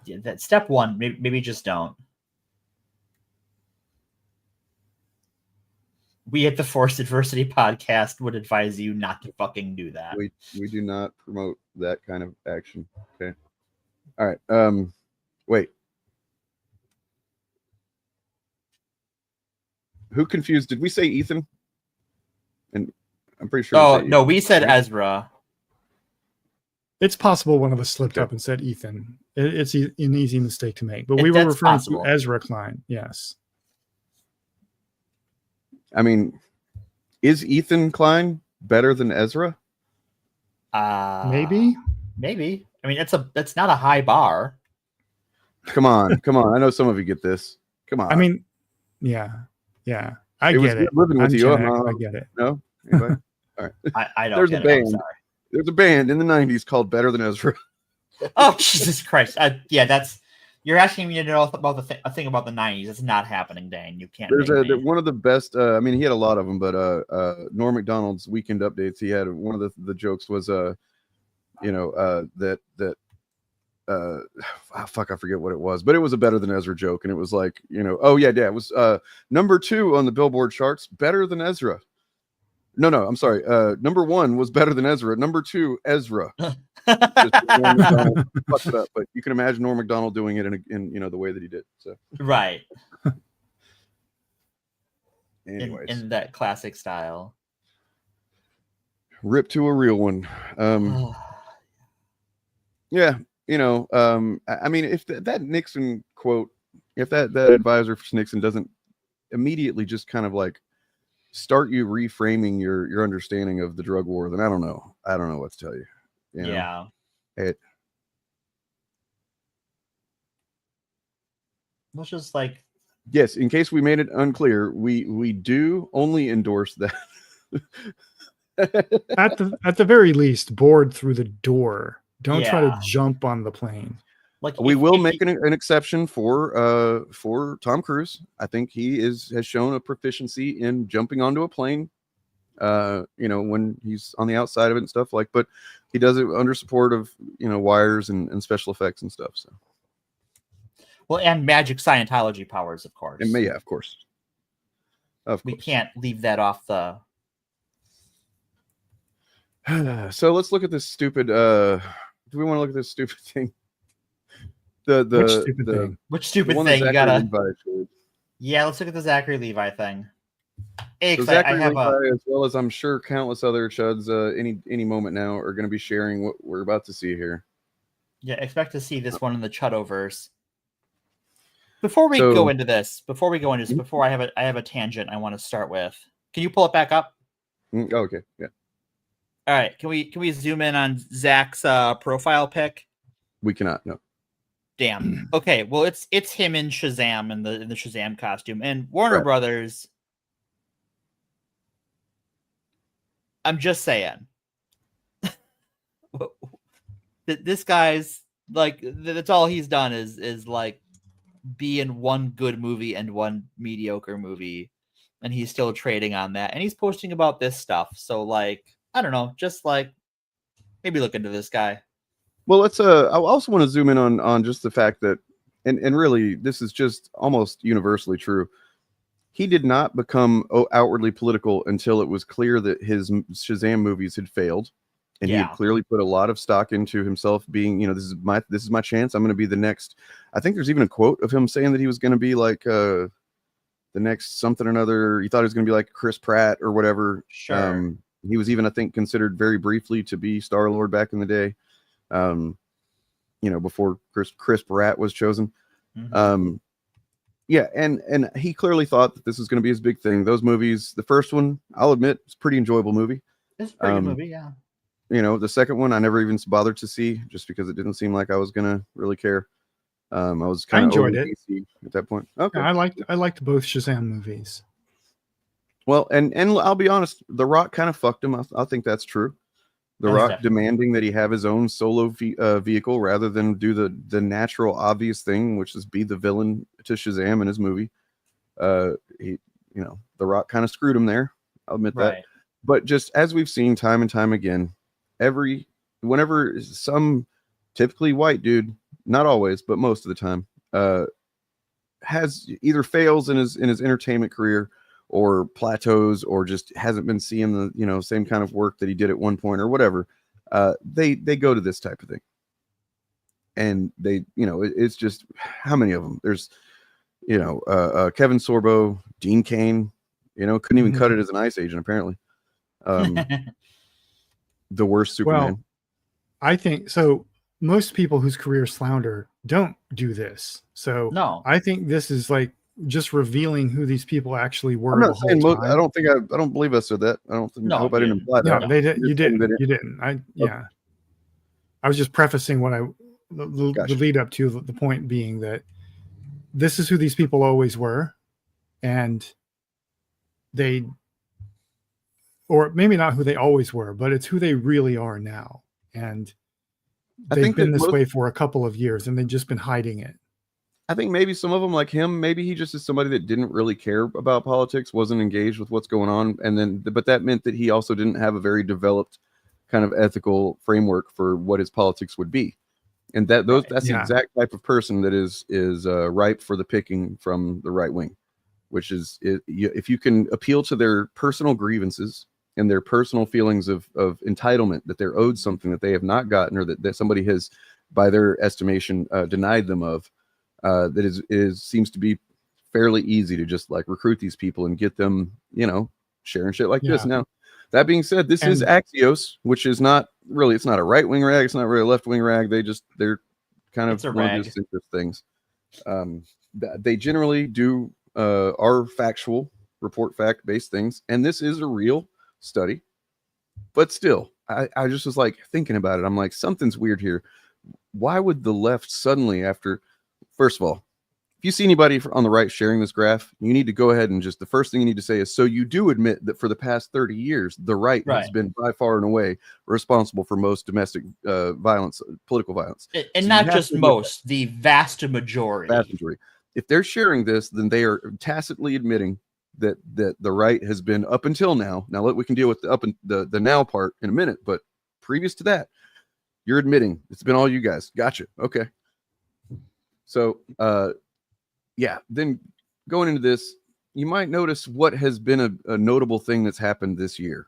Yeah, that's step one. Maybe just don't. We at the Forced Adversity podcast would advise you not to fucking do that. We do not promote that kind of action. Okay. All right. Wait. Who confused? Did we say Ethan? And I'm pretty sure. Oh no, we said Ezra. It's possible one of us slipped up and said Ethan. It's an easy mistake to make, but we were referring to Ezra Klein. Yes. I mean, is Ethan Klein better than Ezra? Maybe. I mean, that's not a high bar. Come on. I know some of you get this. Come on. I mean, yeah. I get it. Living with you. I get it. No. Anybody? All right. I don't. There's get a band. I'm sorry. There's a band in the '90s called Better Than Ezra. Oh, Jesus Christ! Yeah, you're asking me to know about a thing about the '90s. It's not happening, Dane. You can't. There's make me. one of the best. I mean, he had a lot of them, but Norm Macdonald's Weekend Updates. He had one of the jokes was fuck, I forget what it was, but it was a Better Than Ezra joke, and it was like, oh yeah, it was number 2 on the Billboard charts, Better Than Ezra. No, I'm sorry. Number 1 was Better Than Ezra. Number 2, Ezra. Just Norm Macdonald fucked it up, but you can imagine Norm Macdonald doing it in the way that he did. So right. Anyways, in that classic style. Rip to a real one. Yeah. I mean, if that Nixon quote, if that advisor for Nixon doesn't immediately just kind of like start you reframing your understanding of the drug war, then I don't know what to tell you. Yeah. Let's just like. Yes, in case we made it unclear, we do only endorse that. at the very least, board through the door. Don't try to Yeah. jump on the plane. Like We will make an exception for Tom Cruise. I think he has shown a proficiency in jumping onto a plane. When he's on the outside of it and stuff but he does it under support of wires and special effects and stuff. So. Well, and magic Scientology powers, of course. And yeah, of course. We can't leave that off the. So let's look at this stupid. Do we want to look at this stupid thing? Which stupid one thing? that You gotta. Levi showed. Yeah, let's look at the Zachary Levi thing. Hey, So 'cause I have Levi, as well as I'm sure countless other chuds, any moment now are going to be sharing what we're about to see here. Yeah, expect to see this one in the Chudoverse. Before we go into this, before I have a tangent I want to start with. Can you pull it back up? Okay, yeah. All right, can we zoom in on Zach's profile pic? We cannot. No. Damn. Okay, well it's him in Shazam in the Shazam costume, and Warner Right. Brothers. I'm just saying. This guy's like that's all he's done is like be in one good movie and one mediocre movie, and he's still trading on that, and he's posting about this stuff. So like I don't know, just like maybe look into this guy. Well, let's. I also want to zoom in on just the fact that, and really, this is just almost universally true. He did not become outwardly political until it was clear that his Shazam movies had failed, and he had clearly put a lot of stock into himself being, this is my chance. I'm going to be the next. I think there's even a quote of him saying that he was going to be like the next something or another. He thought he was going to be like Chris Pratt or whatever. Sure. He was even, I think, considered very briefly to be Star-Lord back in the day. Before Chris Pratt was chosen. Mm-hmm. Yeah, and he clearly thought that this was going to be his big thing. Those movies, the first one, I'll admit, it's a pretty enjoyable movie. It's a pretty good movie, yeah. The second one I never even bothered to see just because it didn't seem like I was gonna really care. I was kind of enjoyed it DC at that point. Okay, I liked both Shazam movies. Well, and I'll be honest, The Rock kind of fucked him. I think that's true. The Rock Definitely. demanding that he have his own solo vehicle rather than do the natural, obvious thing, which is be the villain to Shazam in his movie. The Rock kind of screwed him there. I'll admit that. But just as we've seen time and time again, whenever some typically white dude, not always, but most of the time, has either fails in his entertainment career or plateaus or just hasn't been seeing the same kind of work that he did at one point or whatever, they go to this type of thing. And they, it's just how many of them? There's Kevin Sorbo, Dean Cain, couldn't even cut it as an ICE agent apparently. The worst Superman. Well, I think so. Most people whose careers flounder don't do this. So No. I think this is like just revealing who these people actually were. I'm not the saying whole time. I don't believe I said that. I don't think. No, I hope I didn't imply that. No, they did. You saying didn't. You didn't. Yeah. I was just prefacing what the Gotcha. lead up to the point being that this is who these people always were, and they, or maybe not who they always were, but it's who they really are now. And they've been this way for a couple of years, and they've just been hiding it. I think maybe some of them, like him, maybe he just is somebody that didn't really care about politics, wasn't engaged with what's going on, and then, but that meant that he also didn't have a very developed kind of ethical framework for what his politics would be, and that's the exact type of person that is ripe for the picking from the right wing, which is if you can appeal to their personal grievances and their personal feelings of entitlement, that they're owed something that they have not gotten, or that somebody has, by their estimation, denied them of. That seems to be fairly easy to just like recruit these people and get them, sharing shit like this. Now, that being said, this is Axios, which is not really, it's not a right wing rag, it's not really a left wing rag. They're kind of one of those things. They generally do are factual, report fact based things, and this is a real study. But still, I just was like thinking about it. I'm like, something's weird here. Why would the left suddenly, after, first of all, if you see anybody on the right sharing this graph, you need to go ahead and just, the first thing you need to say is, so you do admit that for the past 30 years, the right has been by far and away responsible for most domestic violence, political violence. And so not just most, the vast majority. Vast majority. If they're sharing this, then they are tacitly admitting that the right has been up until now. Now we can deal with the now part in a minute, but previous to that, you're admitting it's been all you guys. Gotcha. Okay. So, then going into this, you might notice what has been a notable thing that's happened this year.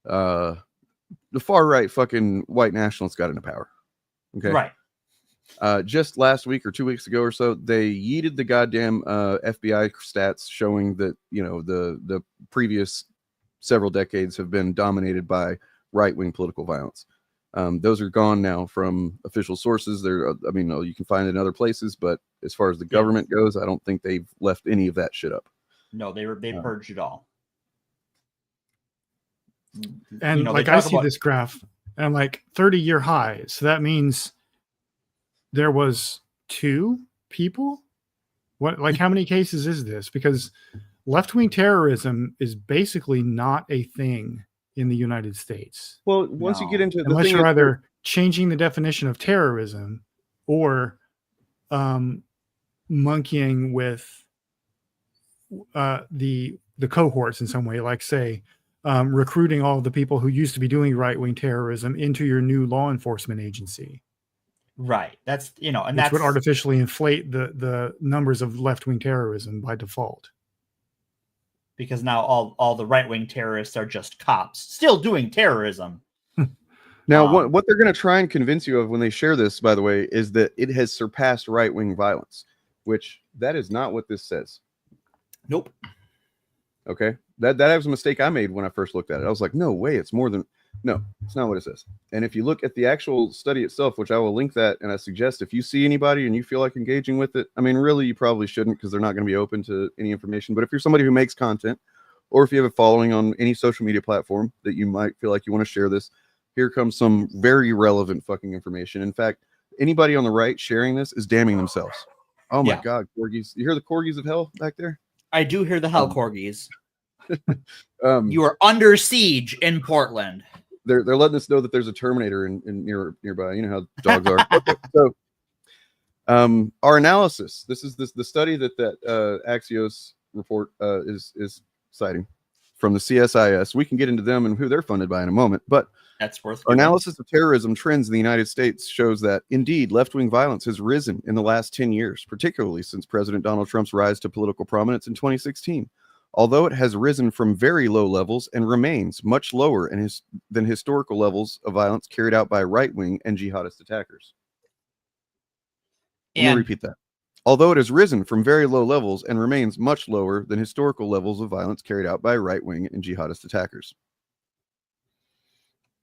The far right fucking white nationalists got into power. Okay. Right. Just last week or 2 weeks ago or so, they yeeted the goddamn FBI stats showing that, the previous several decades have been dominated by right-wing political violence. Those are gone now from official sources. You can find it in other places, but as far as the government goes, I don't think they've left any of that shit up. No, they purged it all. And I see this graph, and 30-year high. So that means there was 2 people. What? How many cases is this? Because left-wing terrorism is basically not a thing in the United States. Well, once you get into the unless you're either changing the definition of terrorism or monkeying with the cohorts in some way, like say recruiting all of the people who used to be doing right-wing terrorism into your new law enforcement agency. Right. That's and which that's would artificially inflate the numbers of left-wing terrorism by default. Because now all the right-wing terrorists are just cops still doing terrorism. Now, what they're going to try and convince you of when they share this, by the way, is that it has surpassed right-wing violence, which that is not what this says. Nope. Okay. That was a mistake I made when I first looked at it. I was like, no way, it's more than... No, it's not what it says. And if you look at the actual study itself, which I will link that, and I suggest if you see anybody and you feel like engaging with it, I mean, really, you probably shouldn't, because they're not going to be open to any information. But if you're somebody who makes content, or if you have a following on any social media platform that you might feel like you want to share this, here comes some very relevant fucking information. In fact, anybody on the right sharing this is damning themselves. Oh my God, corgis. You hear the corgis of hell back there? I do hear the hell corgis. You are under siege in Portland. They're letting us know that there's a Terminator in nearby. You know how dogs are. Okay, so our analysis. This is the study that Axios report is citing from the CSIS. We can get into them and who they're funded by in a moment. But that's worth. Our analysis of terrorism trends in the United States shows that indeed left-wing violence has risen in the last 10 years, particularly since President Donald Trump's rise to political prominence in 2016. Although it has risen from very low levels and remains much lower than historical levels of violence carried out by right-wing and jihadist attackers. Let me repeat that. Although it has risen from very low levels and remains much lower than historical levels of violence carried out by right-wing and jihadist attackers.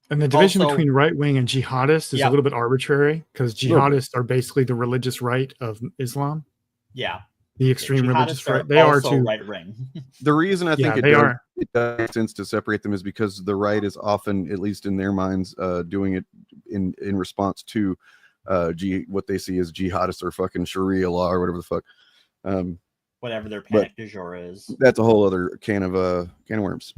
And the division between right-wing and jihadist is a little bit arbitrary, because jihadists are basically the religious right of Islam. Yeah. The extreme religious right. They are too. Right wing. The reason I think it does make sense to separate them is because the right is often, at least in their minds, doing it in response to what they see as jihadist or fucking Sharia law or whatever the fuck. Whatever their panic du jour is. That's a whole other can of worms.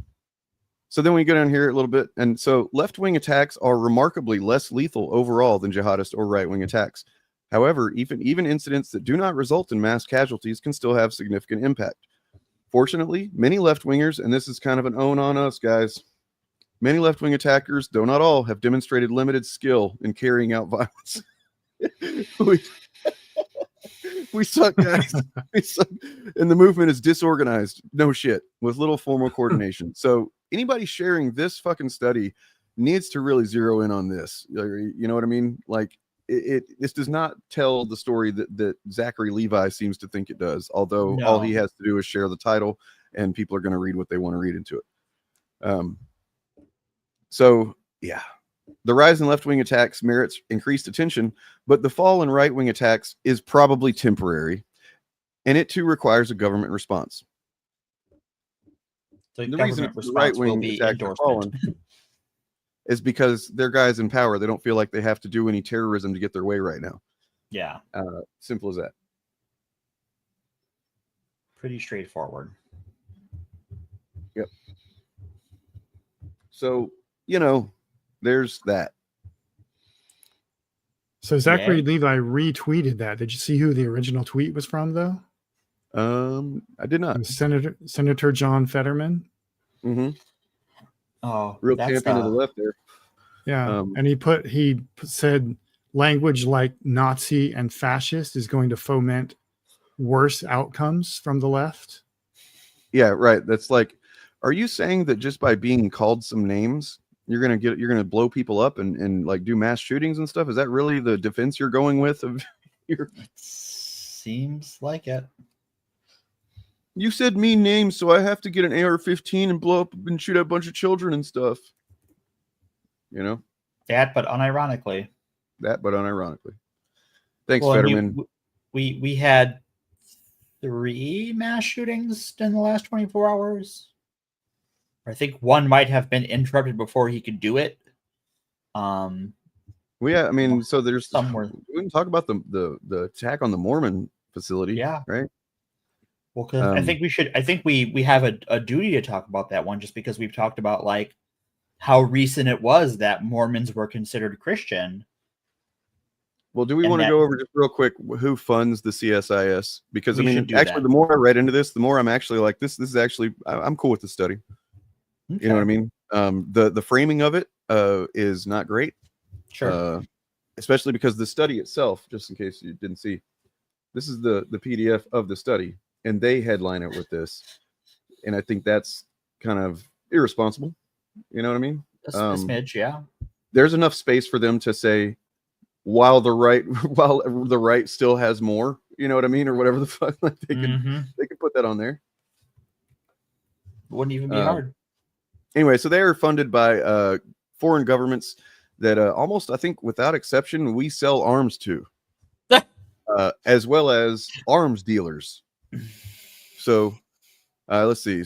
So then we go down here a little bit. And so left-wing attacks are remarkably less lethal overall than jihadist or right-wing attacks. However, even incidents that do not result in mass casualties can still have significant impact. Fortunately, many left-wingers, and this is kind of an own on us, guys, many left-wing attackers, though not all, have demonstrated limited skill in carrying out violence. We suck, guys. We suck. And the movement is disorganized. No shit. With little formal coordination. So anybody sharing this fucking study needs to really zero in on this. You know what I mean? Like, this does not tell the story that Zachary Levi seems to think it does, although all he has to do is share the title and people are going to read what they want to read into it. So yeah, the rise in left-wing attacks merits increased attention, but the fall in right-wing attacks is probably temporary, and it too requires a government response. The reason government the response will right-wing be attacks are endorsement. falling is because they're guys in power. They don't feel like they have to do any terrorism to get their way right now. Yeah, Simple as that. pretty straightforward. Yep. So, you know, there's that. So Zachary Levi retweeted that. Did you see who the original tweet was from, though? I did not. It was Senator John Fetterman. Mm-hmm. Oh, Real that's champion of the left there. Yeah, and he said language like Nazi and fascist is going to foment worse outcomes from the left. Yeah, right. That's like, are you saying that just by being called some names, you're gonna blow people up and like do mass shootings and stuff? Is that really the defense you're going with of your? Seems like it. You said mean names, so I have to get an AR-15 and blow up and shoot at a bunch of children and stuff. You know? But unironically. Thanks, Fetterman. We had 3 mass shootings in the last 24 hours. I think one might have been interrupted before he could do it. Well, yeah, I mean, so there's somewhere. We can talk about the attack on the Mormon facility. Yeah. Right. Well, because I think we have a duty to talk about that one, just because we've talked about like how recent it was that Mormons were considered Christian. Well, do we want to go over just real quick who funds the CSIS? Because I mean, actually, the more I read into this, the more I'm actually like, this is actually, I'm cool with the study. Okay. You know what I mean? The framing of it is not great. Sure. Especially because the study itself, just in case you didn't see, this is the PDF of the study, and they headline it with this. And I think that's kind of irresponsible. You know what I mean? A smidge, yeah. There's enough space for them to say, while the right still has more, you know what I mean, or whatever the fuck. Like they could put that on there. Wouldn't even be hard. Anyway, so they are funded by foreign governments that almost, I think, without exception, we sell arms to, as well as arms dealers. So let's see.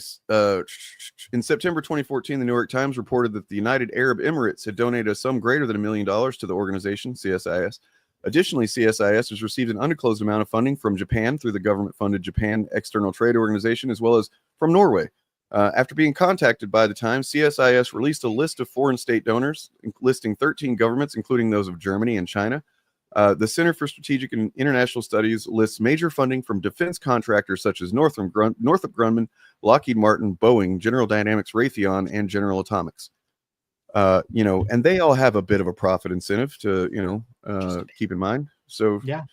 In September 2014, the New York Times reported that the United Arab Emirates had donated a sum greater than $1 million to the organization, CSIS. Additionally, CSIS has received an undisclosed amount of funding from Japan through the government-funded Japan External Trade Organization, as well as from Norway. After being contacted by the Times, CSIS released a list of foreign state donors, listing 13 governments, including those of Germany and China. The Center for Strategic and International Studies lists major funding from defense contractors such as Northrop Grumman, Lockheed Martin, Boeing, General Dynamics, Raytheon, and General Atomics. And they all have a bit of a profit incentive to, keep in mind. So yeah,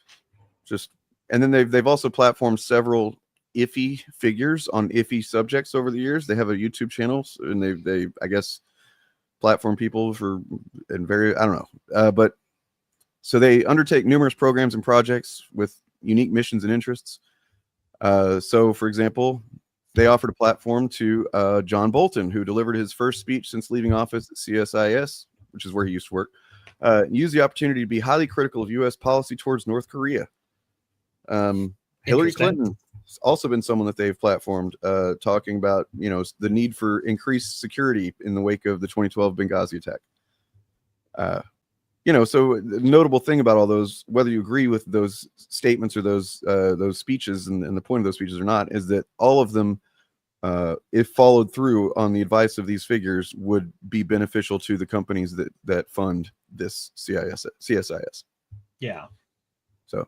and then they've also platformed several iffy figures on iffy subjects over the years. They have a YouTube channel, and they I guess platform people I don't know, but. So they undertake numerous programs and projects with unique missions and interests. So, for example, they offered a platform to John Bolton, who delivered his first speech since leaving office at CSIS, which is where he used to work, used the opportunity to be highly critical of U.S. policy towards North Korea. Hillary Clinton has also been someone that they've platformed, talking about, the need for increased security in the wake of the 2012 Benghazi attack. So the notable thing about all those, whether you agree with those statements or those speeches and the point of those speeches or not, is that all of them if followed through on the advice of these figures, would be beneficial to the companies that fund this CSIS. Yeah. So,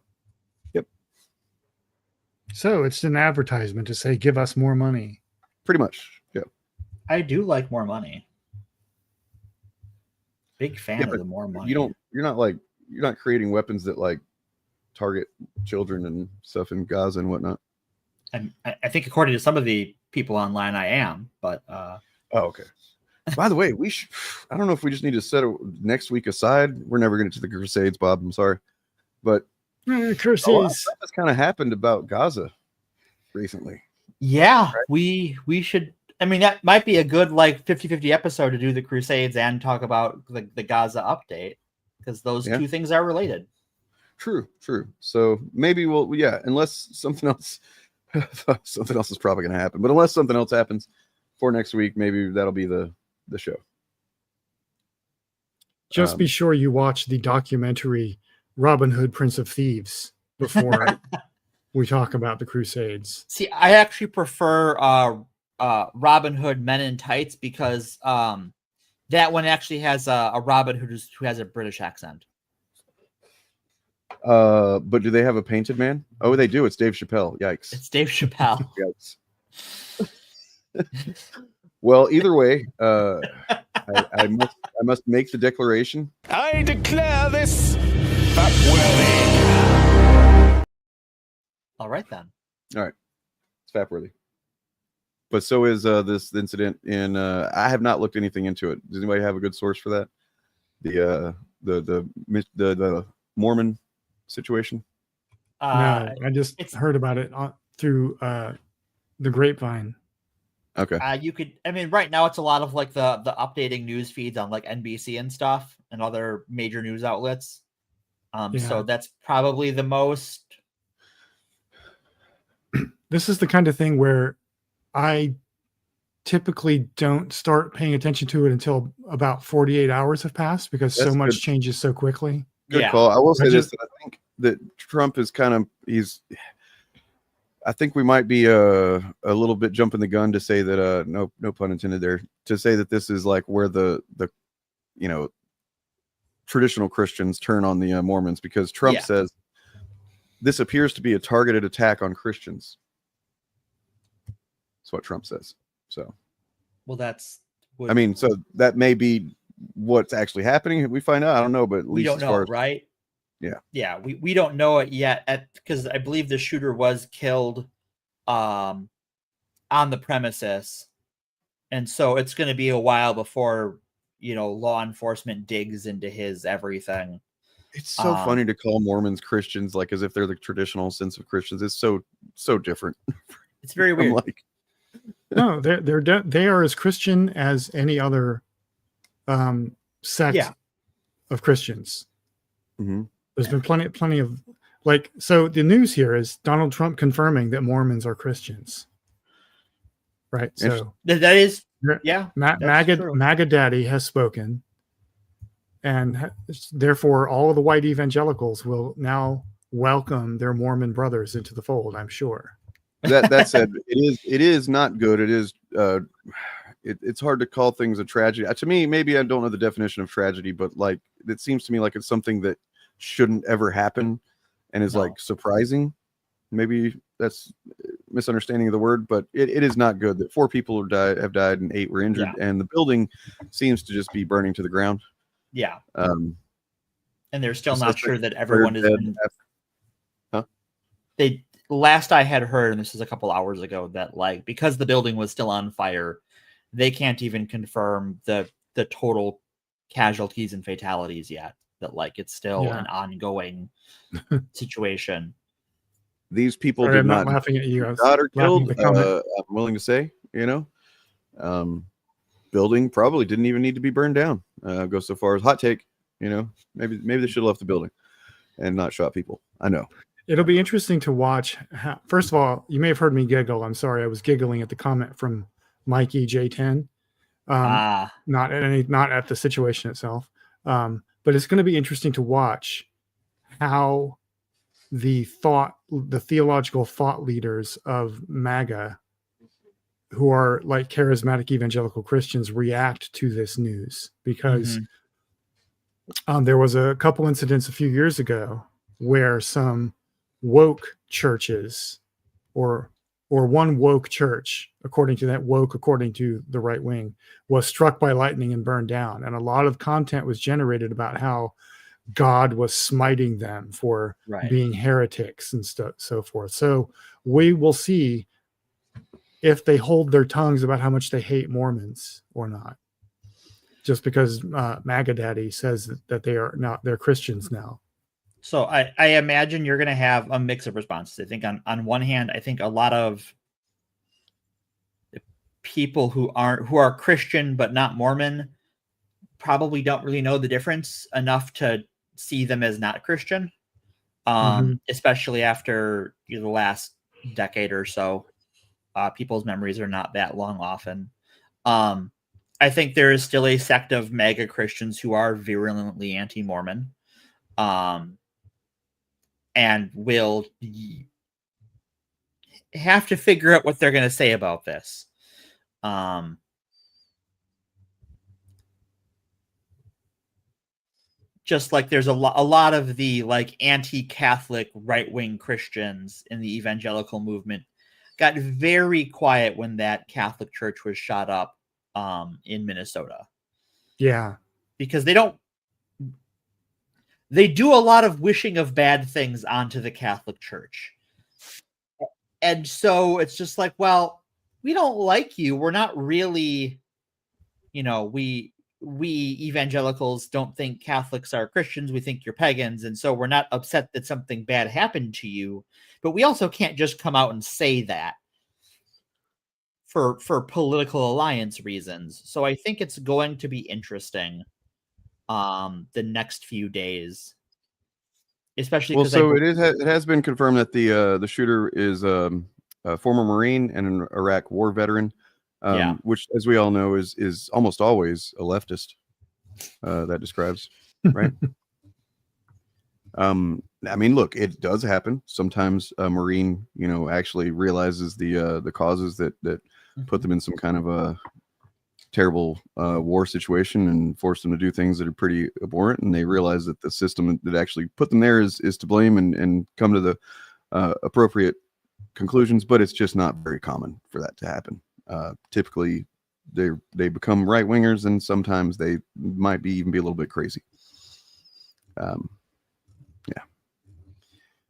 yep, So it's an advertisement to say, give us more money. pretty much. Yeah. I do like more money. Big fan Yeah, of but the more money. you're not creating weapons that like target children and stuff in Gaza and whatnot. I think according to some of the people online, I am, but Oh, okay. By the way, I don't know if we just need to set next week aside. We're never going to the Crusades, Bob. I'm sorry. But Crusades. That's kind of happened about Gaza recently. yeah, we should. I mean, that might be a good like 50-50 episode to do the Crusades and talk about the Gaza update, because those two things are related. True. So maybe unless something else is probably going to happen. But unless something else happens for next week, maybe that'll be the show. Just be sure you watch the documentary Robin Hood, Prince of Thieves before we talk about the Crusades. See, I actually prefer Robin Hood Men in Tights, because that one actually has a Robin Hood who has a British accent. But do they have a painted man? Oh, they do. It's Dave Chappelle. Yikes. It's Dave Chappelle. Yikes. Well, either way, I must make the declaration. I declare this FAP worthy. All right then. All right, it's FAP worthy. But so is this incident in. I have not looked anything into it. Does anybody have a good source for that? The Mormon situation? No, I just heard about it through the grapevine. Okay. You could. I mean, right now it's a lot of like the updating news feeds on like NBC and stuff and other major news outlets. So that's probably the most. This is the kind of thing where I typically don't start paying attention to it until about 48 hours have passed, because so much changes so quickly. Good call. I will say this: I think that Trump is I think we might be a little bit jumping the gun to say that no pun intended there, to say that this is like where the traditional Christians turn on the Mormons, because Trump says this appears to be a targeted attack on Christians. That's what Trump says. So, well, that's. I mean, so that may be what's actually happening. We find out. I don't know, but at we least don't know, right? Yeah, we don't know it yet, because I believe the shooter was killed on the premises, and so it's going to be a while before law enforcement digs into his everything. It's so funny to call Mormons Christians, like as if they're the traditional sense of Christians. It's so different. It's very weird. No, they are as Christian as any other sect of Christians. Mm-hmm. There's been plenty of so the news here is Donald Trump confirming that Mormons are Christians. Right. So that is MAGA Daddy has spoken, and therefore all of the white evangelicals will now welcome their Mormon brothers into the fold, I'm sure. That said, it is not good. It is it's hard to call things a tragedy. To me, maybe I don't know the definition of tragedy, but like it seems to me like it's something that shouldn't ever happen and is like surprising. Maybe that's misunderstanding of the word, but it is not good that 4 people have died and 8 were injured, and the building seems to just be burning to the ground. Yeah. And they're still not sure that everyone is. Last I had heard, and this is a couple hours ago, that like because the building was still on fire, they can't even confirm the total casualties and fatalities yet. That like it's still an ongoing situation. These people did not laughing at you. God are killed. I'm willing to say, building probably didn't even need to be burned down. Go so far as hot take. Maybe they should have left the building and not shot people. I know. It'll be interesting to watch. First of all, you may have heard me giggle. I'm sorry, I was giggling at the comment from Mikey J10. Not at the situation itself. But it's going to be interesting to watch how the theological thought leaders of MAGA who are like charismatic evangelical Christians react to this news, because there was a couple incidents a few years ago where some woke churches, or one woke church, according to the right wing, was struck by lightning and burned down. And a lot of content was generated about how God was smiting them for being heretics and so forth. So we will see if they hold their tongues about how much they hate Mormons or not. Just because MAGA Daddy says that they're Christians now. So I imagine you're going to have a mix of responses. I think on one hand, I think a lot of people who are Christian but not Mormon probably don't really know the difference enough to see them as not Christian, especially after the last decade or so. People's memories are not that long often. I think there is still a sect of mega Christians who are virulently anti-Mormon, and will have to figure out what they're going to say about this. Just like there's a lot of the like anti-Catholic right-wing Christians in the evangelical movement got very quiet when that Catholic church was shot up in Minnesota. Yeah. Because they do a lot of wishing of bad things onto the Catholic Church. And so it's just like, well, we don't like you. We're not really, we evangelicals don't think Catholics are Christians. We think you're pagans. And so we're not upset that something bad happened to you. But we also can't just come out and say that for political alliance reasons. So I think it's going to be interesting the next few days, especially because it has been confirmed that the shooter is a former Marine and an Iraq war veteran, which, as we all know, is almost always a leftist. That describes, right? I mean, look, it does happen sometimes. A Marine, actually realizes the causes that put them in some kind of a terrible war situation and force them to do things that are pretty abhorrent, and they realize that the system that actually put them there is to blame, and come to the appropriate conclusions. But it's just not very common for that to happen. Typically they become right wingers, and sometimes they might even be a little bit crazy.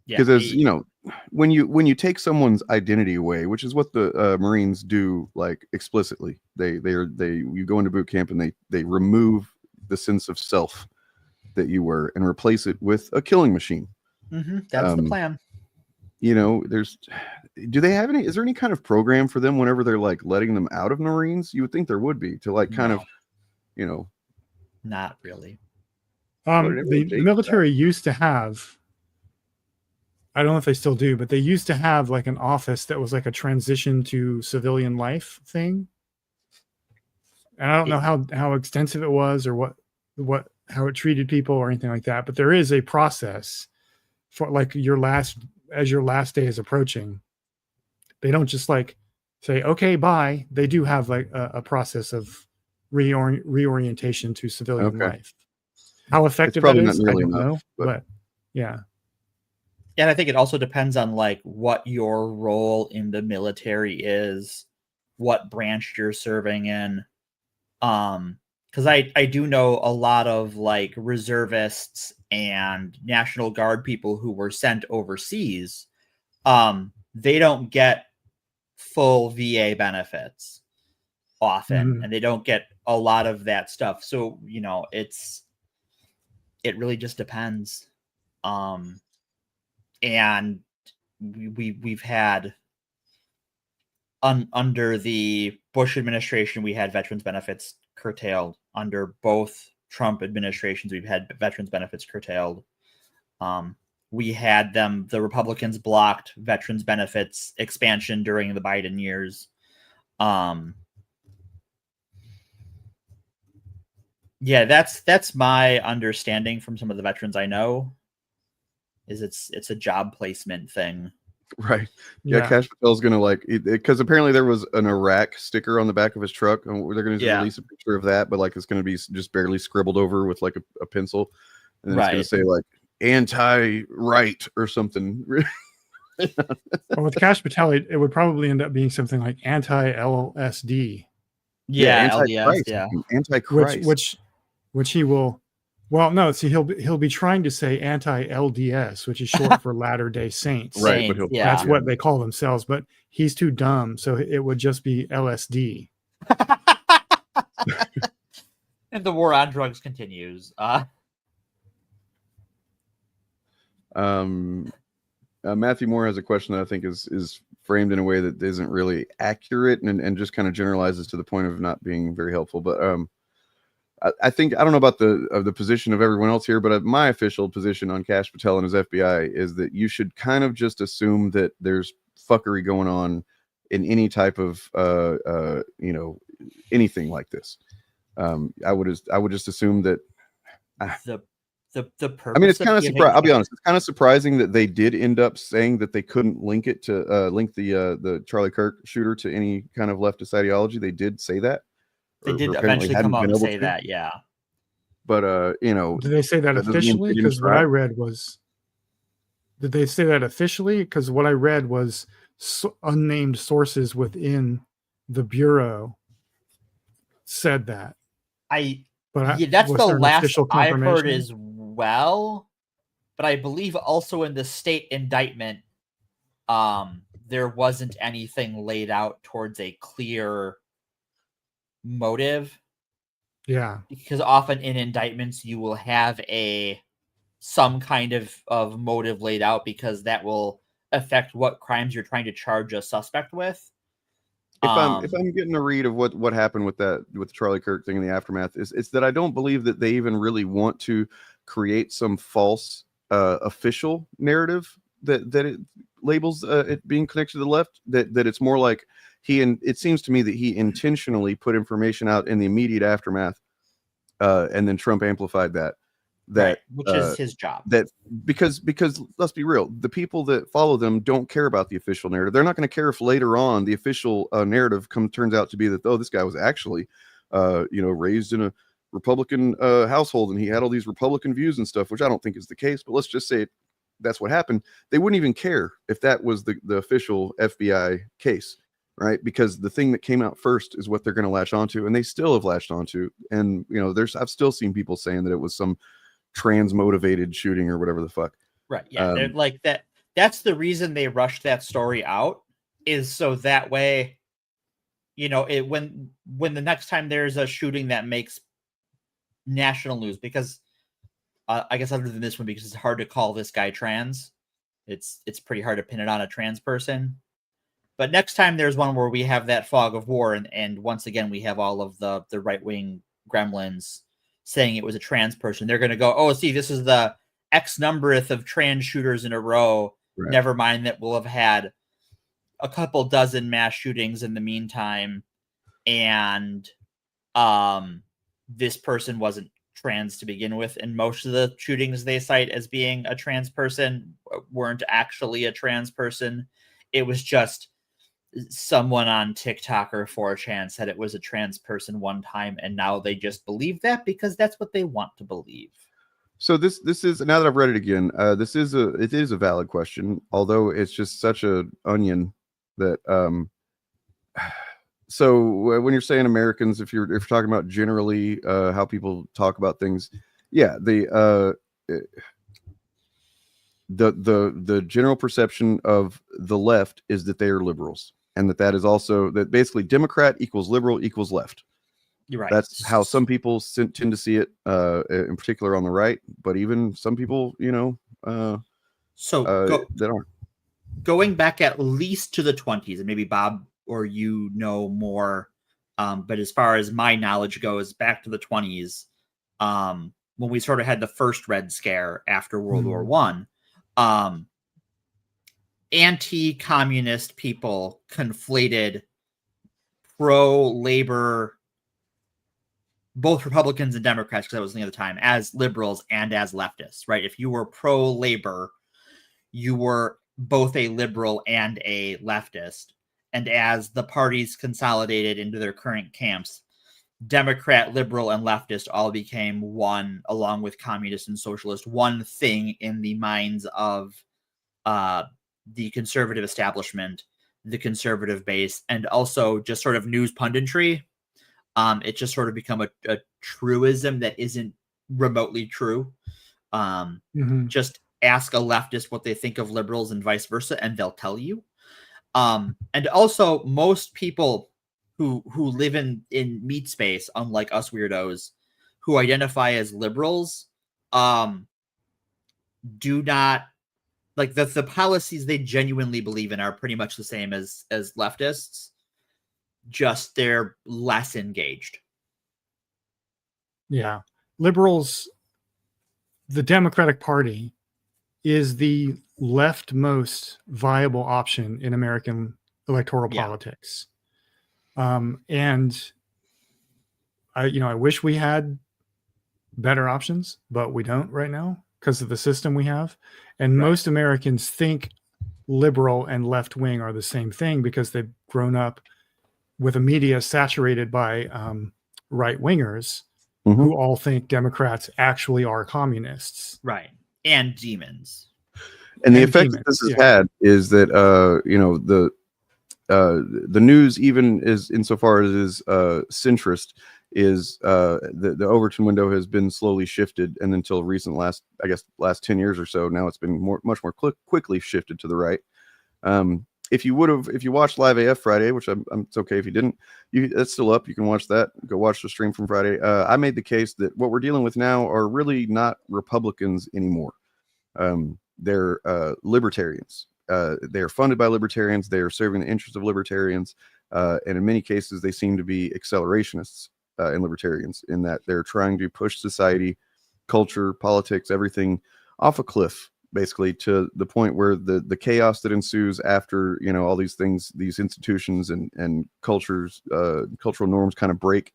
Because as when you take someone's identity away, which is what the Marines do, like explicitly, you go into boot camp and they remove the sense of self that you were and replace it with a killing machine. That's the plan. Do they have is there any kind of program for them whenever they're like letting them out of Marines? You would think there would be, to like kind of, not really. The military used to have, I don't know if they still do, but they used to have like an office that was like a transition to civilian life thing. And I don't know how extensive it was, or how it treated people or anything like that. But there is a process for like your last day is approaching. They don't just like say, okay, bye. They do have like a process of reorientation to civilian life. How effective that is, I don't know. But yeah. And I think it also depends on like what your role in the military is, what branch you're serving in. Because I do know a lot of like reservists and National Guard people who were sent overseas. They don't get full VA benefits often, and they don't get a lot of that stuff. So, it really just depends. And we've had under the Bush administration, we had veterans benefits curtailed. Under both Trump administrations, we've had veterans benefits curtailed. We had the Republicans blocked veterans benefits expansion during the Biden years. Yeah, that's my understanding from some of the veterans I know. Is it's a job placement thing. Right. Yeah, Cash Patel's gonna like because apparently there was an Iraq sticker on the back of his truck, and they're gonna release a picture of that, but like it's gonna be just barely scribbled over with like a pencil, and then it's gonna say like anti-right or something. Well, with Cash Patel, it would probably end up being something like anti-LSD. Yeah, anti-Christ, LDS, anti-Christ. Which he will. Well, no. See, he'll be trying to say anti-LDS, which is short for Latter Day Saints. Right, but that's what they call themselves. But he's too dumb, so it would just be LSD. And the war on drugs continues. Matthew Moore has a question that I think is framed in a way that isn't really accurate and just kind of generalizes to the point of not being very helpful. But I think, I don't know about the position of everyone else here, but my official position on Cash Patel and his FBI is that you should kind of just assume that there's fuckery going on in any type of anything like this. I would just assume that the purpose. I mean, it's kind of surprising. I'll be honest. It's kind of surprising that they did end up saying that they couldn't link it to link the Charlie Kirk shooter to any kind of leftist ideology. They did say that. They did eventually come out and say that, yeah. But did they say that officially? Because what I read was, did they say that officially? Because what I read was unnamed sources within the bureau said that. That's the last I heard as well. But I believe also in the state indictment, there wasn't anything laid out towards a clear motive. Yeah, because often in indictments you will have some kind of motive laid out, because that will affect what crimes you're trying to charge a suspect with. If I'm getting a read of what happened with the Charlie Kirk thing in the aftermath, it's that I don't believe that they even really want to create some false official narrative that it labels it being connected to the left. That it's more like it seems to me that he intentionally put information out in the immediate aftermath, and then Trump amplified that, which is his job. That because let's be real, the people that follow them don't care about the official narrative. They're not going to care if later on the official narrative turns out to be that, oh, this guy was actually raised in a Republican household and he had all these Republican views and stuff, which I don't think is the case. But let's just say that's what happened. They wouldn't even care if that was the official FBI case. Right, because the thing that came out first is what they're going to latch onto, and they still have latched onto. And I've still seen people saying that it was some trans motivated shooting or whatever the fuck. Right. Yeah, they're like that. That's the reason they rushed that story out, is so that way, when the next time there's a shooting that makes national news, because I guess other than this one, because it's hard to call this guy trans, it's pretty hard to pin it on a trans person. But next time there's one where we have that fog of war, and once again we have all of the right-wing gremlins saying it was a trans person, they're going to go, oh, see, this is the X numbereth of trans shooters in a row. Right. Never mind that we'll have had a couple dozen mass shootings in the meantime, and this person wasn't trans to begin with, and most of the shootings they cite as being a trans person weren't actually a trans person. It was just someone on TikTok or 4chan said it was a trans person one time, and now they just believe that because that's what they want to believe. So this is, now that I've read it again, it is a valid question, although it's just such an onion that so when you're saying Americans, if you're talking about generally how people talk about things, yeah, the general perception of the left is that they are liberals, and that is also that basically Democrat equals liberal equals left. You're right. That's how some people tend to see it, in particular on the right, but even some people, that aren't. Going back at least to the 20s, and maybe Bob or more, but as far as my knowledge goes, back to the 20s, when we sort of had the first Red Scare after World War I, anti-communist people conflated pro-labor, both Republicans and Democrats, because that was the other time, as liberals and as leftists, right? If you were pro-labor, you were both a liberal and a leftist. And as the parties consolidated into their current camps, Democrat, liberal, and leftist all became one, along with communist and socialist, one thing in the minds of the conservative establishment, the conservative base, and also just sort of news punditry. It just sort of become a truism that isn't remotely true. Just ask a leftist what they think of liberals and vice versa, and they'll tell you. And also, most people who live in meat space, unlike us weirdos, who identify as liberals, do not like the policies they genuinely believe in are pretty much the same as leftists. Just they're less engaged. Yeah, liberals. The Democratic Party is the leftmost viable option in American electoral politics. And I wish we had better options, but we don't right now because of the system we have. And most Americans think liberal and left wing are the same thing because they've grown up with a media saturated by right wingers who all think Democrats actually are communists. Right. And demons. And the effect that this has had is that the news, even is insofar as it is centrist, is the Overton window has been slowly shifted, and until last 10 years or so, now it's been much more quickly shifted to the right. If you watched Live AF Friday, which it's okay if you didn't, that's still up. You can watch that. Go watch the stream from Friday. I made the case that what we're dealing with now are really not Republicans anymore. They're libertarians. They're funded by libertarians. They are serving the interests of libertarians. And in many cases, they seem to be accelerationists and libertarians in that they're trying to push society, culture, politics, everything off a cliff, basically, to the point where the chaos that ensues after, all these things, these institutions and cultures, cultural norms kind of break,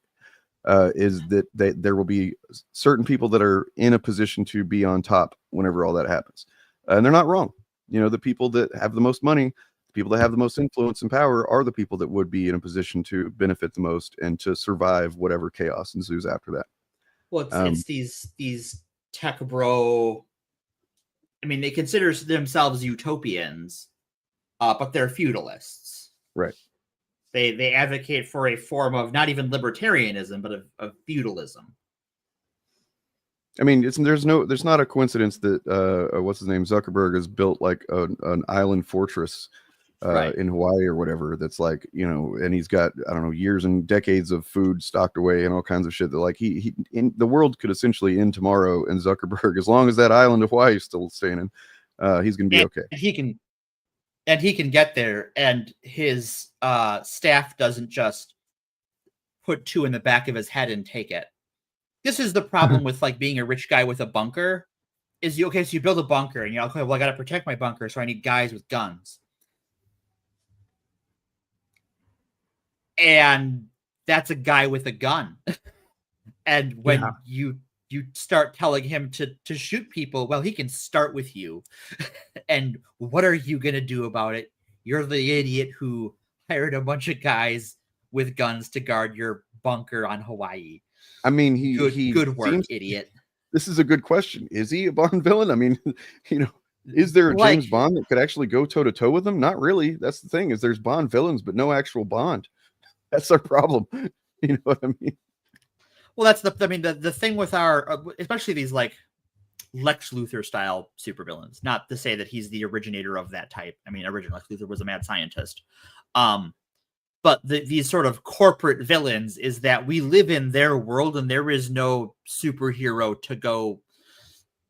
is that there will be certain people that are in a position to be on top whenever all that happens. And they're not wrong. The people that have the most money, the people that have the most influence and power are the people that would be in a position to benefit the most and to survive whatever chaos ensues after that. Well, it's these tech bro. I mean, they consider themselves utopians, but they're feudalists. Right. They advocate for a form of not even libertarianism, but of feudalism. I mean, there's not a coincidence that what's his name, Zuckerberg, has built like an island fortress in Hawaii or whatever. That's like, and he's got, I don't know, years and decades of food stocked away and all kinds of shit that like he the world could essentially end tomorrow, and Zuckerberg, as long as that island of Hawaii is still standing, he's gonna be okay. And he can get there, and his staff doesn't just put two in the back of his head and take it. This is the problem with like being a rich guy with a bunker. So you build a bunker and you're like, okay, well, I got to protect my bunker, so I need guys with guns. And that's a guy with a gun. And when you start telling him to shoot people, well, he can start with you. And what are you going to do about it? You're the idiot who hired a bunch of guys with guns to guard your bunker on Hawaii. I mean, good work, idiot. This is a good question. Is he a Bond villain? I mean, is there a James Bond that could actually go toe to toe with him? Not really. That's the thing, is there's Bond villains, but no actual Bond. That's our problem. You know what I mean? Well, that's the thing with our, especially these like Lex Luthor style supervillains. Not to say that he's the originator of that type. I mean, original Lex Luthor was a mad scientist. But these sort of corporate villains is that we live in their world and there is no superhero to go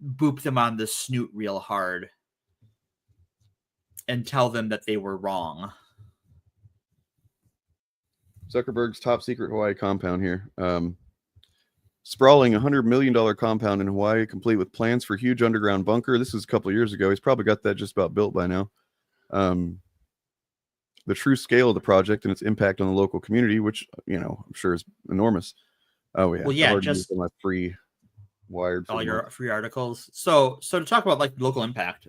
boop them on the snoot real hard and tell them that they were wrong. Zuckerberg's top secret Hawaii compound here. Sprawling $100 million compound in Hawaii, complete with plans for huge underground bunker. This is a couple of years ago. He's probably got that just about built by now. The true scale of the project and its impact on the local community, which, I'm sure is enormous. Oh, yeah. Well, yeah, just my free wired. All your free articles. So to talk about like local impact,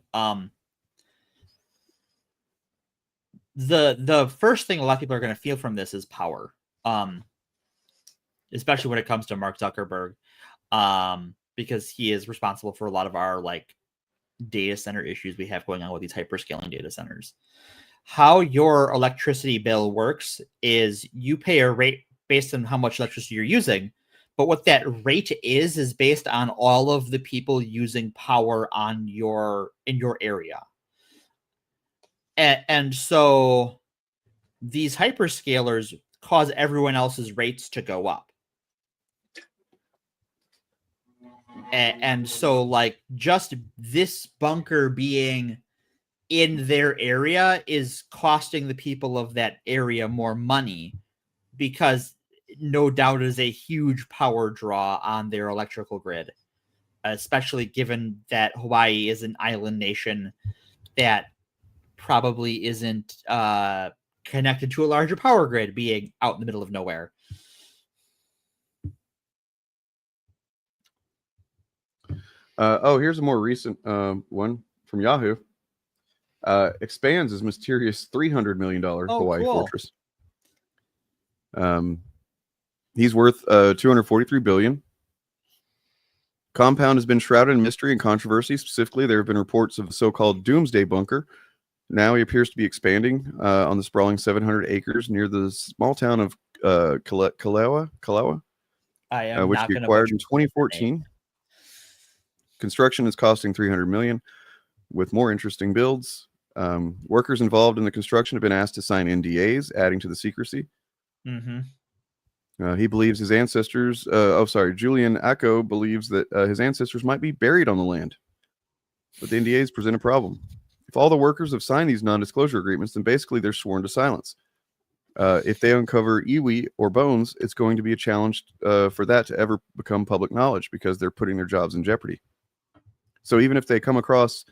the first thing a lot of people are going to feel from this is power, especially when it comes to Mark Zuckerberg, because he is responsible for a lot of our like data center issues we have going on with these hyperscaling data centers. How your electricity bill works is you pay a rate based on how much electricity you're using, but what that rate is based on all of the people using power in your area. And so these hyperscalers cause everyone else's rates to go up. And so like just this bunker being in their area is costing the people of that area more money, because no doubt is a huge power draw on their electrical grid, especially given that Hawaii is an island nation that probably isn't connected to a larger power grid, being out in the middle of nowhere. Here's a more recent one from Yahoo. Expands his mysterious $300 million Hawaii fortress. He's worth $243 billion. Compound has been shrouded in mystery and controversy. Specifically, there have been reports of the so-called Doomsday Bunker. Now he appears to be expanding on the sprawling 700 acres near the small town of Kalawa, which he acquired in 2014. Construction is costing $300 million, with more interesting builds. Workers involved in the construction have been asked to sign NDAs, adding to the secrecy. He believes his ancestors, Julian Acco believes that his ancestors might be buried on the land. But the NDAs present a problem. If all the workers have signed these non-disclosure agreements, then basically they're sworn to silence. If they uncover iwi or bones, it's going to be a challenge for that to ever become public knowledge, because they're putting their jobs in jeopardy. So even if they come across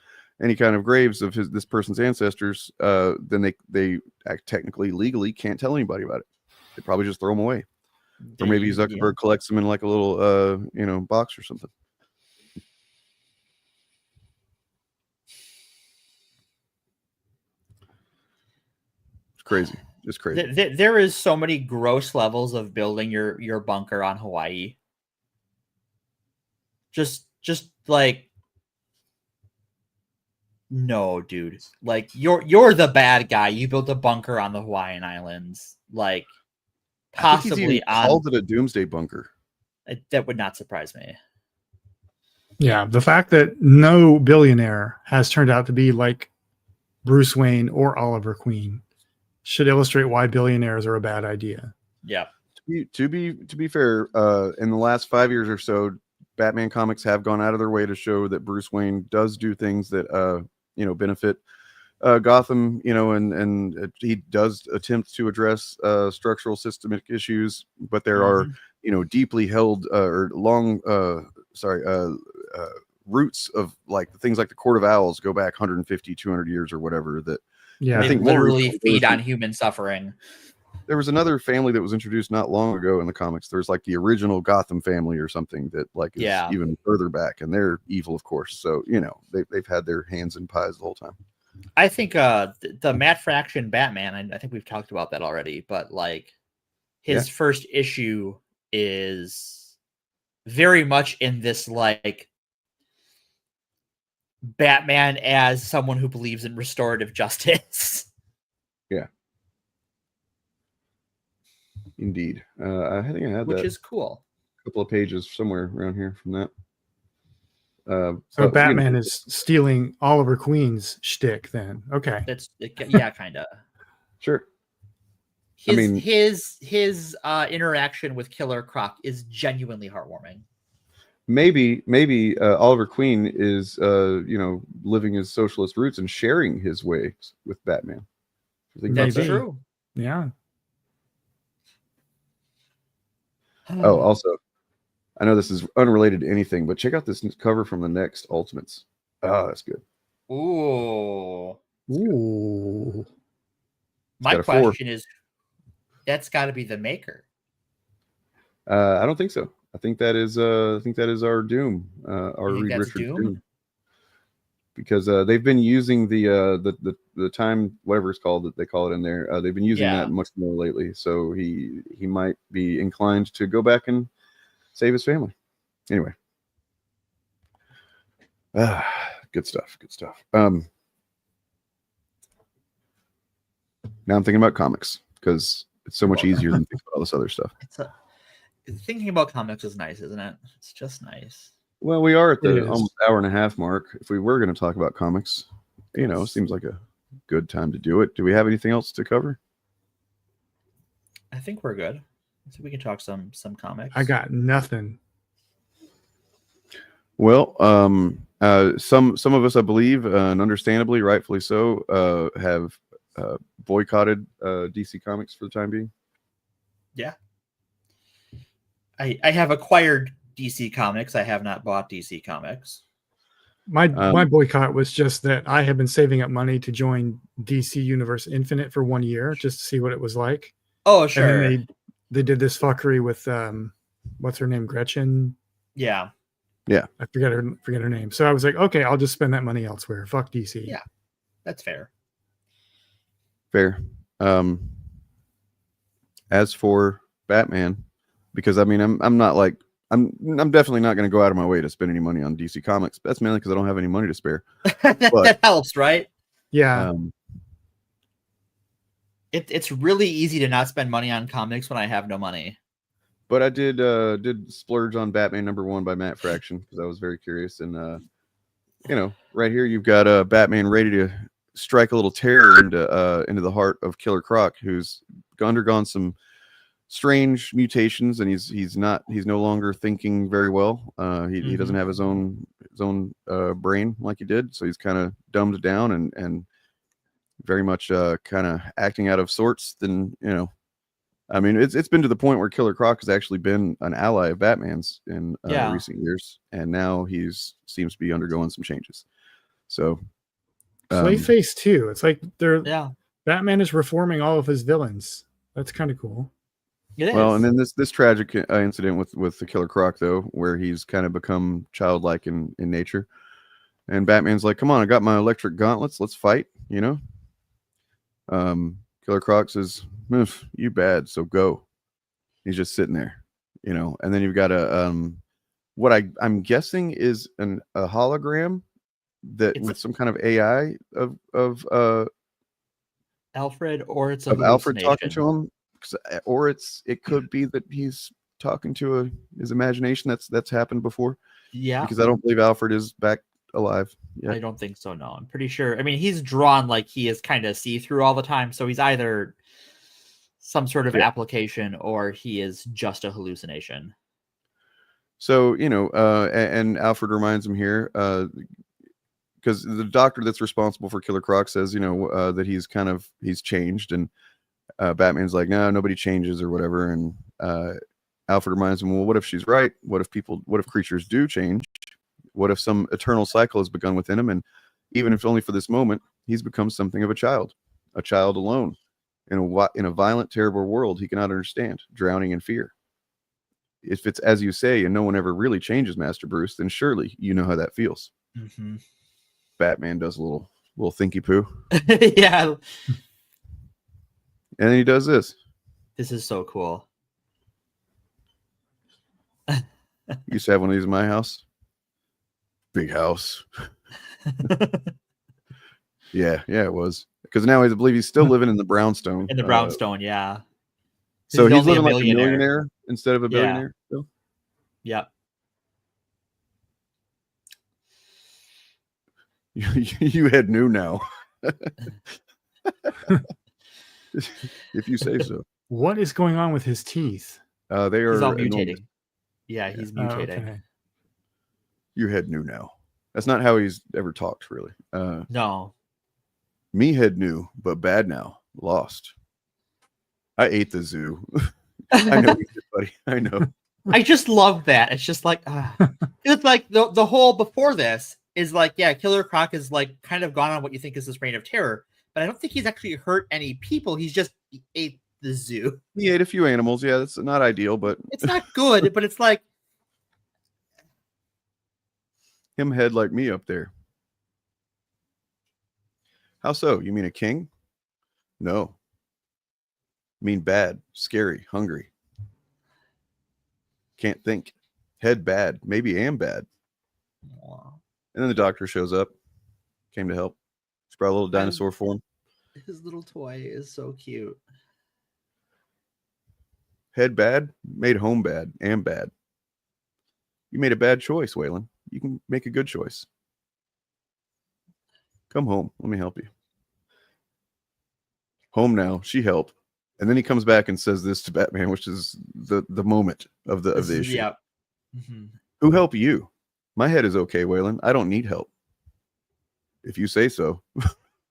any kind of graves of this person's ancestors, then they technically, legally can't tell anybody about it. They probably just throw them away. Or maybe Zuckerberg collects them in like a little, box or something. It's crazy. Just crazy. There is so many gross levels of building your bunker on Hawaii. Just like, no, dude. Like you're the bad guy. You built a bunker on the Hawaiian Islands. Like, possibly called it a doomsday bunker. That would not surprise me. Yeah, the fact that no billionaire has turned out to be like Bruce Wayne or Oliver Queen should illustrate why billionaires are a bad idea. Yeah. To be fair, in the last 5 years or so, Batman comics have gone out of their way to show that Bruce Wayne does do things that benefit Gotham, and he does attempt to address structural systemic issues, but there are deeply held or long roots of like things like the Court of Owls go back 150, 200 years or whatever. That I think literally feed on human suffering. There was another family that was introduced not long ago in the comics. There's like the original Gotham family or something that like is even further back, and they're evil, of course. So they've had their hands in pies the whole time. I think the Matt Fraction Batman, I think we've talked about that already, but like his first issue is very much in this like Batman as someone who believes in restorative justice. Yeah. Indeed. I think I had which that is cool. A couple of pages somewhere around here from that. So Batman is stealing Oliver Queen's shtick then. Okay. That's kind of. Sure. His interaction with Killer Croc is genuinely heartwarming. Maybe Oliver Queen is living his socialist roots and sharing his ways with Batman. That's true. Yeah. Oh, also, I know this is unrelated to anything, but check out this cover from the next Ultimates. Oh, that's good. Ooh. My question is, that's got to be the maker. I don't think so. I think that is our Doom. Our Reed Richards Doom. because they've been using the time, whatever it's called that they call it in there. They've been using that much more lately. So he might be inclined to go back and save his family. Anyway, good stuff. Good stuff. Now I'm thinking about comics because it's so much easier than thinking about all this other stuff. Thinking about comics is nice, isn't it? It's just nice. Well, we are at the almost hour and a half mark. If we were going to talk about comics, seems like a good time to do it. Do we have anything else to cover? I think we're good. So we can talk some comics. I got nothing. Well, some of us, I believe, and understandably, rightfully so, have boycotted DC Comics for the time being. Yeah. I have acquired DC Comics. I have not bought DC Comics. My boycott was just that I have been saving up money to join DC Universe Infinite for 1 year just to see what it was like. Oh, sure. And then they did this fuckery with what's her name, Gretchen? Yeah. I forget her name. So I was like, okay, I'll just spend that money elsewhere. Fuck DC. Yeah, that's fair. Fair. As for Batman, because I mean, I'm not like I'm definitely not going to go out of my way to spend any money on DC Comics. That's mainly because I don't have any money to spare. That helps, right? Yeah. It's really easy to not spend money on comics when I have no money. But I did splurge on Batman #1 by Matt Fraction because I was very curious. And right here you've got Batman ready to strike a little terror into the heart of Killer Croc, who's undergone some strange mutations, and he's no longer thinking very well. He doesn't have his own brain like he did, so he's kind of dumbed down and very much kind of acting out of sorts. Then I mean, it's been to the point where Killer Croc has actually been an ally of Batman's in recent years, and now seems to be undergoing some changes. So Clayface too. It's like Batman is reforming all of his villains. That's kind of cool. It is. Well, and then this tragic incident with the Killer Croc, though, where he's kind of become childlike in nature, and Batman's like, "Come on, I got my electric gauntlets. Let's fight." Killer Croc says, "You bad, so go." He's just sitting there, And then you've got what I'm guessing is a hologram with some kind of AI of Alfred, or it's of Alfred talking to him. Or it could be that he's talking to his imagination. That's happened before. Yeah, because I don't believe Alfred is back alive yet. I don't think so. No, I'm pretty sure. I mean, he's drawn like he is kind of see-through all the time, so he's either some sort of application or he is just a hallucination. So and Alfred reminds him here because the doctor that's responsible for Killer Croc says that he's changed, and Batman's like, no, nobody changes or whatever. And Alfred reminds him, well, what if she's right? What if creatures do change? What if some eternal cycle has begun within him? And even if only for this moment, he's become something of a child alone in a violent, terrible world he cannot understand, drowning in fear. If it's as you say, and no one ever really changes, Master Bruce, then surely you know how that feels. Mm-hmm. Batman does a little thinky poo. Yeah. And then he does this. This is so cool. Used to have one of these in my house. Big house. Yeah, it was. Because now I believe he's still living in the brownstone. In the brownstone, yeah. So he's living like a millionaire instead of a billionaire. Still? Yep. You had new now. If you say so. What is going on with his teeth? They are he's all mutating. enormous. Yeah, he's mutating. Okay. You head new now. That's not how he's ever talked, really. No. Me head new, but bad now. Lost. I ate the zoo. I know you did, buddy. I know. I just love that. It's just like it's like the whole before this is like, yeah, Killer Croc is like kind of gone on what you think is this reign of terror, but I don't think he's actually hurt any people. He ate the zoo. He ate a few animals. Yeah, that's not ideal, but it's not good. But it's like him head like me up there. How so? You mean a king? No. Mean bad, scary, hungry. Can't think. Head bad. Maybe am bad. Wow. And then the doctor shows up. Came to help. He's brought a little dinosaur for him. His little toy is so cute. Head bad, made home bad, am bad. You made a bad choice, Waylon. You can make a good choice. Come home. Let me help you. Home now. She helped. And then he comes back and says this to Batman, which is the moment of the issue. Yeah. Mm-hmm. Who help you? My head is okay, Waylon. I don't need help. If you say so.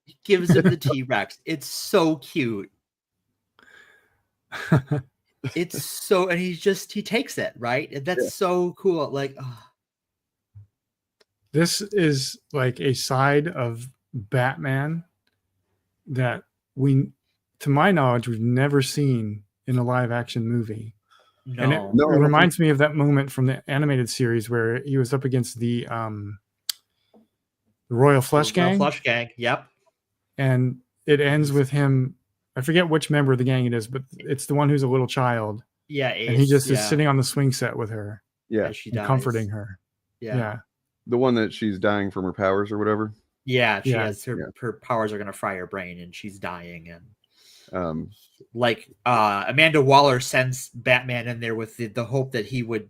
He gives him the T-Rex. It's so cute. It's so, and he takes it, right? And that's so cool. Like, This is like a side of Batman that to my knowledge, we've never seen in a live action movie. no. And it reminds me of that moment from the animated series where he was up against the Royal Flush Gang. Flush Gang, yep. And it ends with him. I forget which member of the gang it is, but it's the one who's a little child. Yeah, and he just is sitting on the swing set with her. Yeah, as she and dies. comforting her. Yeah. The one that she's dying from her powers or whatever. Yeah, she Yeah. has her powers are gonna fry her brain, and she's dying. And Um, Amanda Waller sends Batman in there with the hope that he would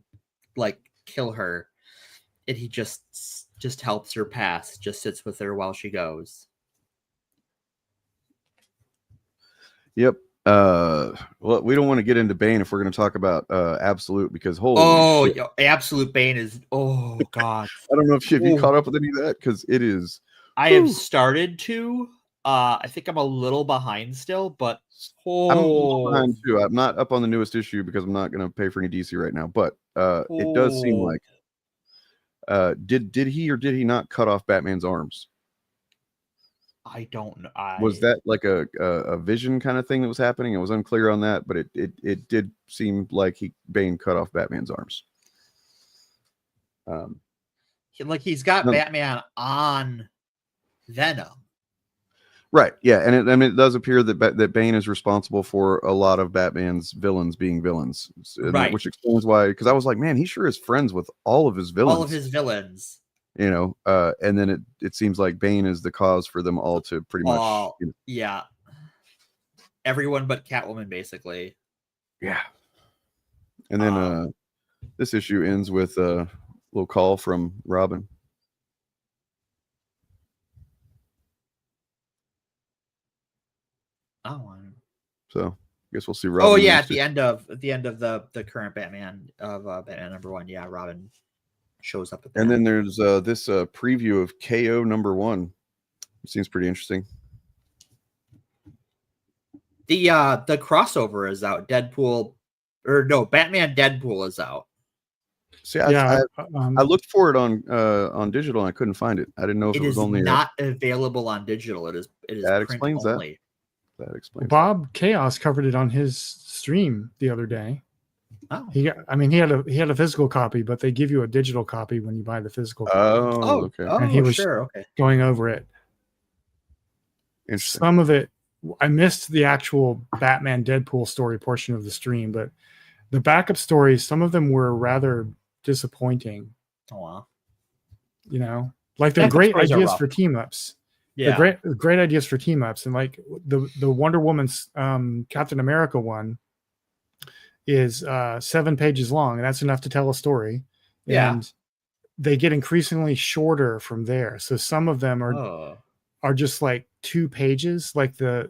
like kill her, and he just helps her pass, just sits with her while she goes. Yep. Well, we don't want to get into Bane if we're going to talk about Absolute, because holy shit. Absolute Bane is god. I don't know if you caught up with any of that, because it is. I have started to. I think I'm a little behind still, but I'm a little behind too. I'm not up on the newest issue because I'm not going to pay for any DC right now. But it does seem like did he or did he not cut off Batman's arms? I don't know. Was that like a vision kind of thing that was happening? It was unclear on that, but it did seem like Bane cut off Batman's arms. He's got Batman on Venom. Right. Yeah, and it does appear that Bane is responsible for a lot of Batman's villains being villains, right? Which explains why. Because I was like, man, he sure is friends with all of his villains. You know, and then it seems like Bane is the cause for them all to pretty much. Yeah. Everyone but Catwoman, basically. Yeah. And then this issue ends with a little call from Robin. So I guess we'll see Robin. At the end of the current Batman of Batman #1. Yeah, Robin shows up at that. And then there's this preview of KO #1. It seems pretty interesting. The crossover is out. Batman Deadpool is out. See, I looked for it on digital and I couldn't find it. I didn't know if it was only not available on digital. It is that explains only. That explains. Bob Chaos covered it on his stream the other day. Oh, he had a physical copy, but they give you a digital copy when you buy the physical copy. Oh, okay. And he was going over it. Some of it, I missed the actual Batman Deadpool story portion of the stream, but the backup stories, some of them were rather disappointing. Oh wow! You know, like they're great ideas for team ups. Yeah, they're great ideas for team ups, and like the Wonder Woman's Captain America one is 7 pages long, and that's enough to tell a story. Yeah. And they get increasingly shorter from there. So some of them are just like 2 pages, like the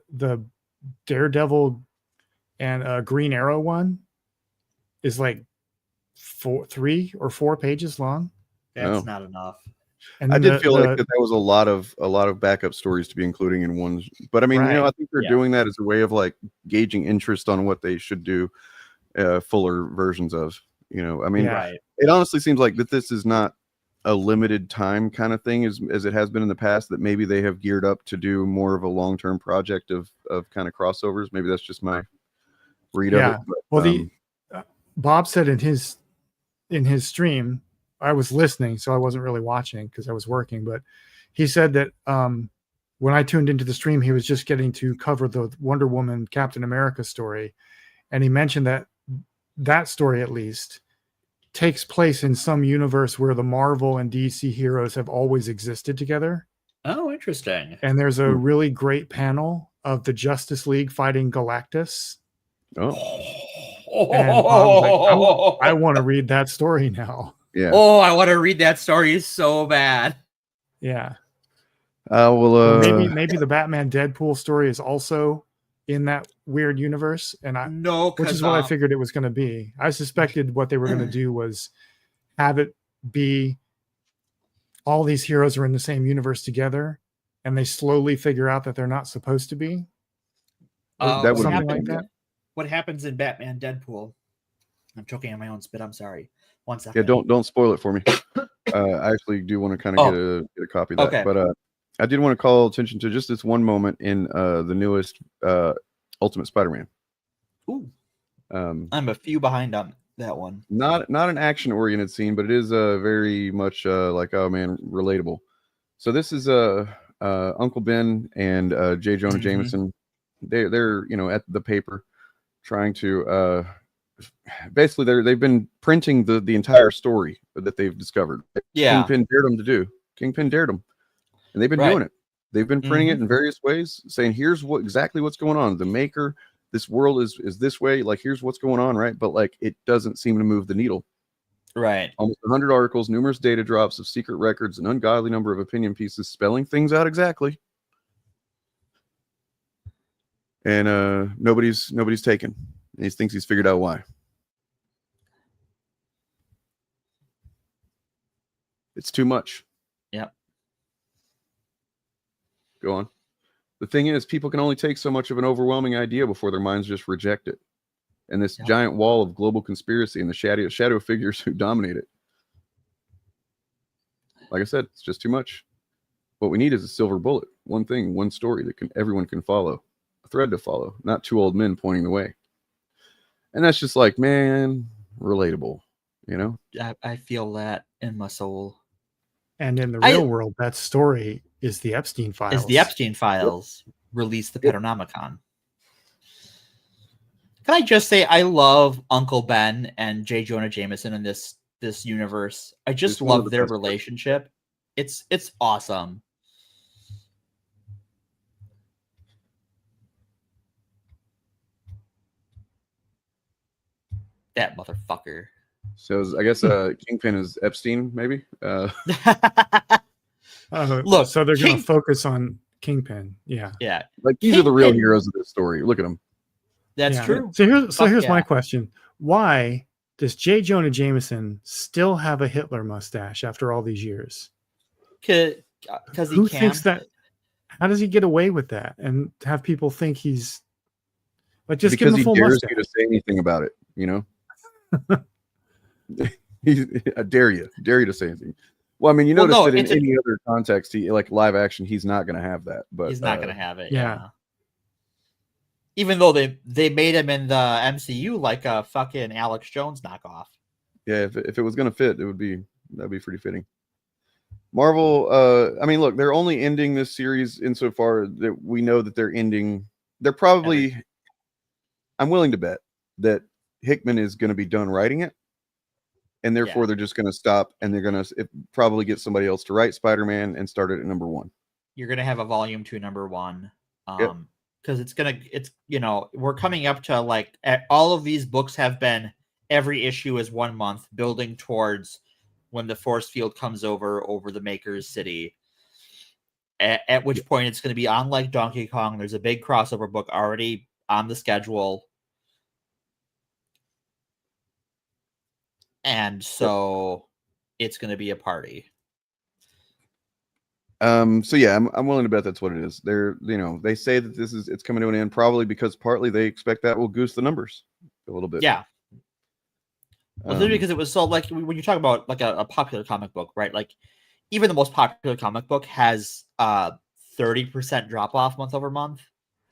Daredevil and Green Arrow one is like 3 or 4 pages long. That's not enough. And I did feel like that was a lot of backup stories to be including in one. But I mean, you know, I think they're doing that as a way of like gauging interest on what they should do fuller versions of. You know, I mean, it honestly seems like that this is not a limited time kind of thing as it has been in the past, that maybe they have geared up to do more of a long-term project of kind of crossovers. Maybe that's just my read of it. But, Bob said in his stream, I was listening, so I wasn't really watching because I was working, but he said that when I tuned into the stream, he was just getting to cover the Wonder Woman Captain America story. And he mentioned that that story, at least, takes place in some universe where the Marvel and DC heroes have always existed together. Oh, interesting. And there's a really great panel of the Justice League fighting Galactus. Oh, And I was like, I want to read that story now. yeah. Oh, I want to read that story so bad. Yeah. Well, Maybe the Batman Deadpool story is also in that weird universe, and which is what I figured it was going to be. I suspected what they were going to do was have it be all these heroes are in the same universe together, and they slowly figure out that they're not supposed to be. that would Something like that. What happens in Batman Deadpool? I'm choking on my own spit. I'm sorry. 1 second. Yeah, don't spoil it for me. I actually do want to kind of get a copy of that. Okay. But I did want to call attention to just this one moment in the newest Ultimate Spider-Man. Ooh. I'm a few behind on that one. Not an action-oriented scene, but it is very much like, oh man, relatable. So this is Uncle Ben and J. Jonah Jameson. They're at the paper trying to basically they've been printing the entire story that they've discovered. Yeah. Kingpin dared them to do. Kingpin dared them, and they've been doing it. They've been printing it in various ways, saying here's exactly what's going on. The maker, this world is this way. Like here's what's going on, right? But like it doesn't seem to move the needle. Right. Almost 100 articles, numerous data drops of secret records, an ungodly number of opinion pieces spelling things out exactly. And nobody's taken. And he thinks he's figured out why. It's too much. Yep. Go on. The thing is, people can only take so much of an overwhelming idea before their minds just reject it. And this giant wall of global conspiracy and the shadow figures who dominate it. Like I said, it's just too much. What we need is a silver bullet. One thing, one story that everyone can follow. A thread to follow, not two old men pointing the way. And that's just like, man, relatable, I feel that in my soul. And in the real world, that story is the Epstein files. Release the Panoramicon. Can I just say I love Uncle Ben and J. Jonah Jameson in this universe. I just love their relationship. It's awesome. That motherfucker. So I guess Kingpin is Epstein, maybe. Look, so they're going to focus on Kingpin. Yeah. Yeah. Like these are the real heroes of this story. Look at them. That's true. So here's my question. Why does J. Jonah Jameson still have a Hitler mustache after all these years? Because who thinks that? How does he get away with that and have people think he's like just because give him a full he dares mustache? you to say anything about it, I dare you to say anything. Well, I mean, notice that in any other context, he like live action, he's not going to have that. But he's not going to have it. Yeah. Even though they made him in the MCU like a fucking Alex Jones knockoff. Yeah, if it was going to fit, that'd be pretty fitting. Marvel, I mean, look, they're only ending this series insofar that we know that they're probably, I'm willing to bet that Hickman is going to be done writing it, and therefore they're just going to stop, and they're going to probably get somebody else to write Spider-Man and start it at number 1. You're going to have a volume 2 number 1. Because we're coming up to like all of these books have been every issue is 1 month building towards when the force field comes over the Maker's city. At which point it's going to be on like Donkey Kong. There's a big crossover book already on the schedule. And so it's going to be a party. So yeah, I'm willing to bet that's what it is. They say that it's coming to an end probably because partly they expect that will goose the numbers a little bit. Yeah. Well, because it was so like when you talk about like a popular comic book, right? Like even the most popular comic book has 30% drop off month over month.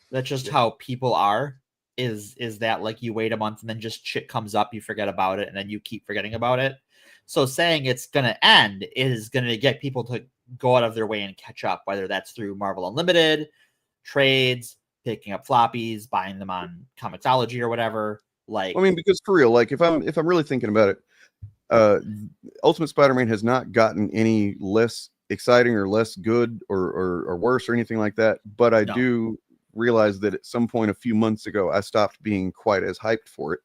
That's just how people are. Is that like you wait a month and then just shit comes up, you forget about it, and then you keep forgetting about it. So saying it's gonna end is gonna get people to go out of their way and catch up, whether that's through Marvel Unlimited, trades, picking up floppies, buying them on Comixology or whatever. Like, I mean, because for real, like if I'm really thinking about it, Ultimate Spider-Man has not gotten any less exciting or less good or worse or anything like that. But I do realize that at some point a few months ago, I stopped being quite as hyped for it.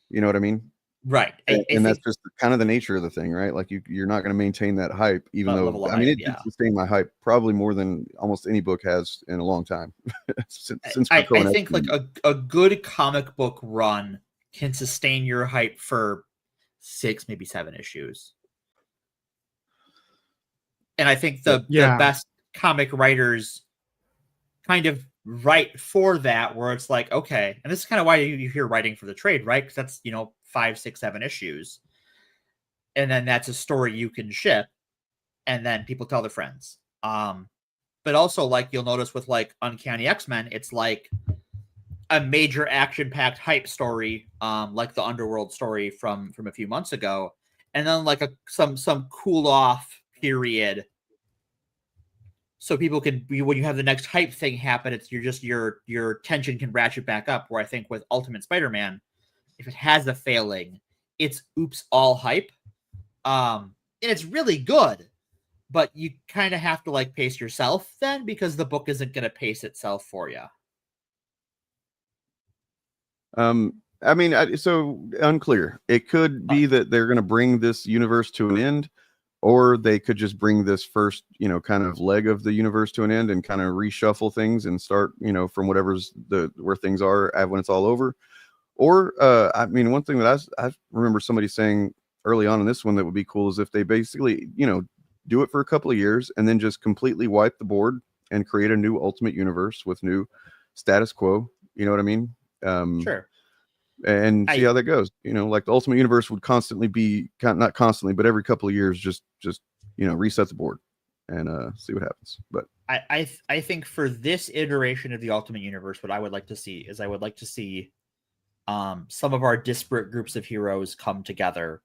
You know what I mean? Right. And that's just kind of the nature of the thing, right? Like you're not going to maintain that hype, even though I mean it did sustain my hype probably more than almost any book has in a long time. since I think like a good comic book run can sustain your hype for 6, maybe 7 issues. And I think the best comic writers kind of write for that, where it's like, okay, and this is kind of why you hear writing for the trade, right? Because that's 5, 6, 7 issues, and then that's a story you can ship, and then people tell their friends. But also, like, you'll notice with like Uncanny X-Men, it's like a major action-packed hype story, like the Underworld story from a few months ago, and then like some cool off period, so people can, when you have the next hype thing happen, it's your tension can ratchet back up. Where I think with Ultimate Spider-Man, if it has a failing, it's oops all hype, and it's really good, but you kind of have to like pace yourself then, because the book isn't going to pace itself for you. I mean, so unclear. It could be that they're going to bring this universe to an end, or they could just bring this first, kind of leg of the universe to an end and kind of reshuffle things and start, from whatever's where things are when it's all over. Or, I mean, one thing that I remember somebody saying early on in this one that would be cool is if they basically, do it for a couple of years and then just completely wipe the board and create a new Ultimate Universe with new status quo. You know what I mean? Sure. And see how that goes. Like the Ultimate Universe would constantly be, not constantly, but every couple of years, just reset the board and see what happens. But I think for this iteration of the Ultimate Universe, what I would like to see is some of our disparate groups of heroes come together,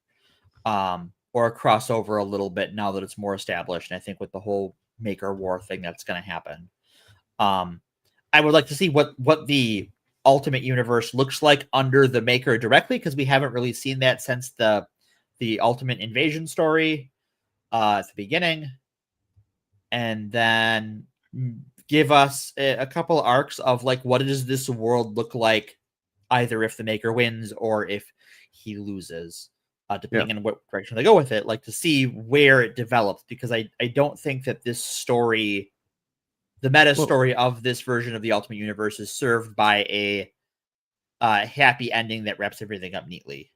or cross over a little bit now that it's more established. And I think with the whole Maker War thing, that's going to happen. I would like to see what the Ultimate Universe looks like under the Maker directly, because we haven't really seen that since the Ultimate Invasion story at the beginning. And then give us a couple arcs of like, what does this world look like, either if the Maker wins or if he loses, depending on what direction they go with it, like to see where it develops, because I don't think that this story, the meta story of this version of the Ultimate Universe, is served by a happy ending that wraps everything up neatly.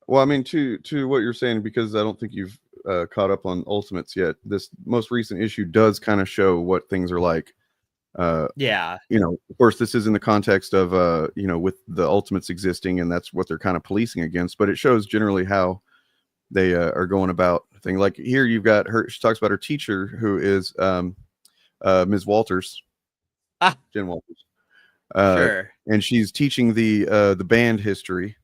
Well, I mean, to what you're saying, because I don't think you've caught up on Ultimates yet, this most recent issue does kind of show what things are like. Of course, this is in the context of with the Ultimates existing, and that's what they're kind of policing against, but it shows generally how they are going about the thing. Like here you've got her, she talks about her teacher, who is Ms. Walters, Jen Walters, Sure. and she's teaching the band history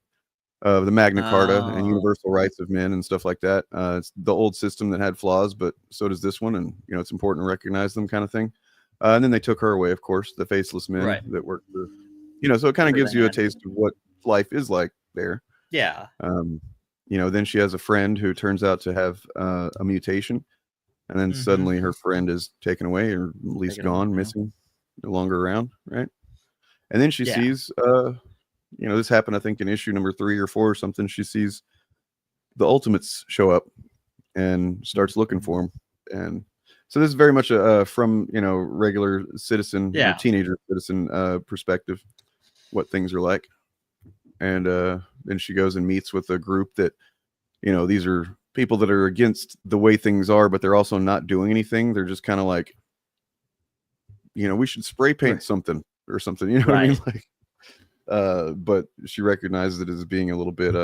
of the Magna Carta and universal rights of men and stuff like that. It's the old system that had flaws, but so does this one, and it's important to recognize them, kind of thing. And then they took her away, of course, the faceless men that worked for, so it kind of gives you a taste of what life is like there. Yeah. Then she has a friend who turns out to have a mutation, and then suddenly her friend is taken away, or at least gone, missing, no longer around, right? And then she sees, this happened, I think, in issue number 3 or 4 or something. She sees the Ultimates show up and starts looking for them, and so this is very much from regular citizen, teenager citizen perspective, what things are like. And then she goes and meets with a group that, these are people that are against the way things are, but they're also not doing anything. They're just kind of like, we should spray paint something or something. You know what I mean? Like, but she recognizes it as being a little bit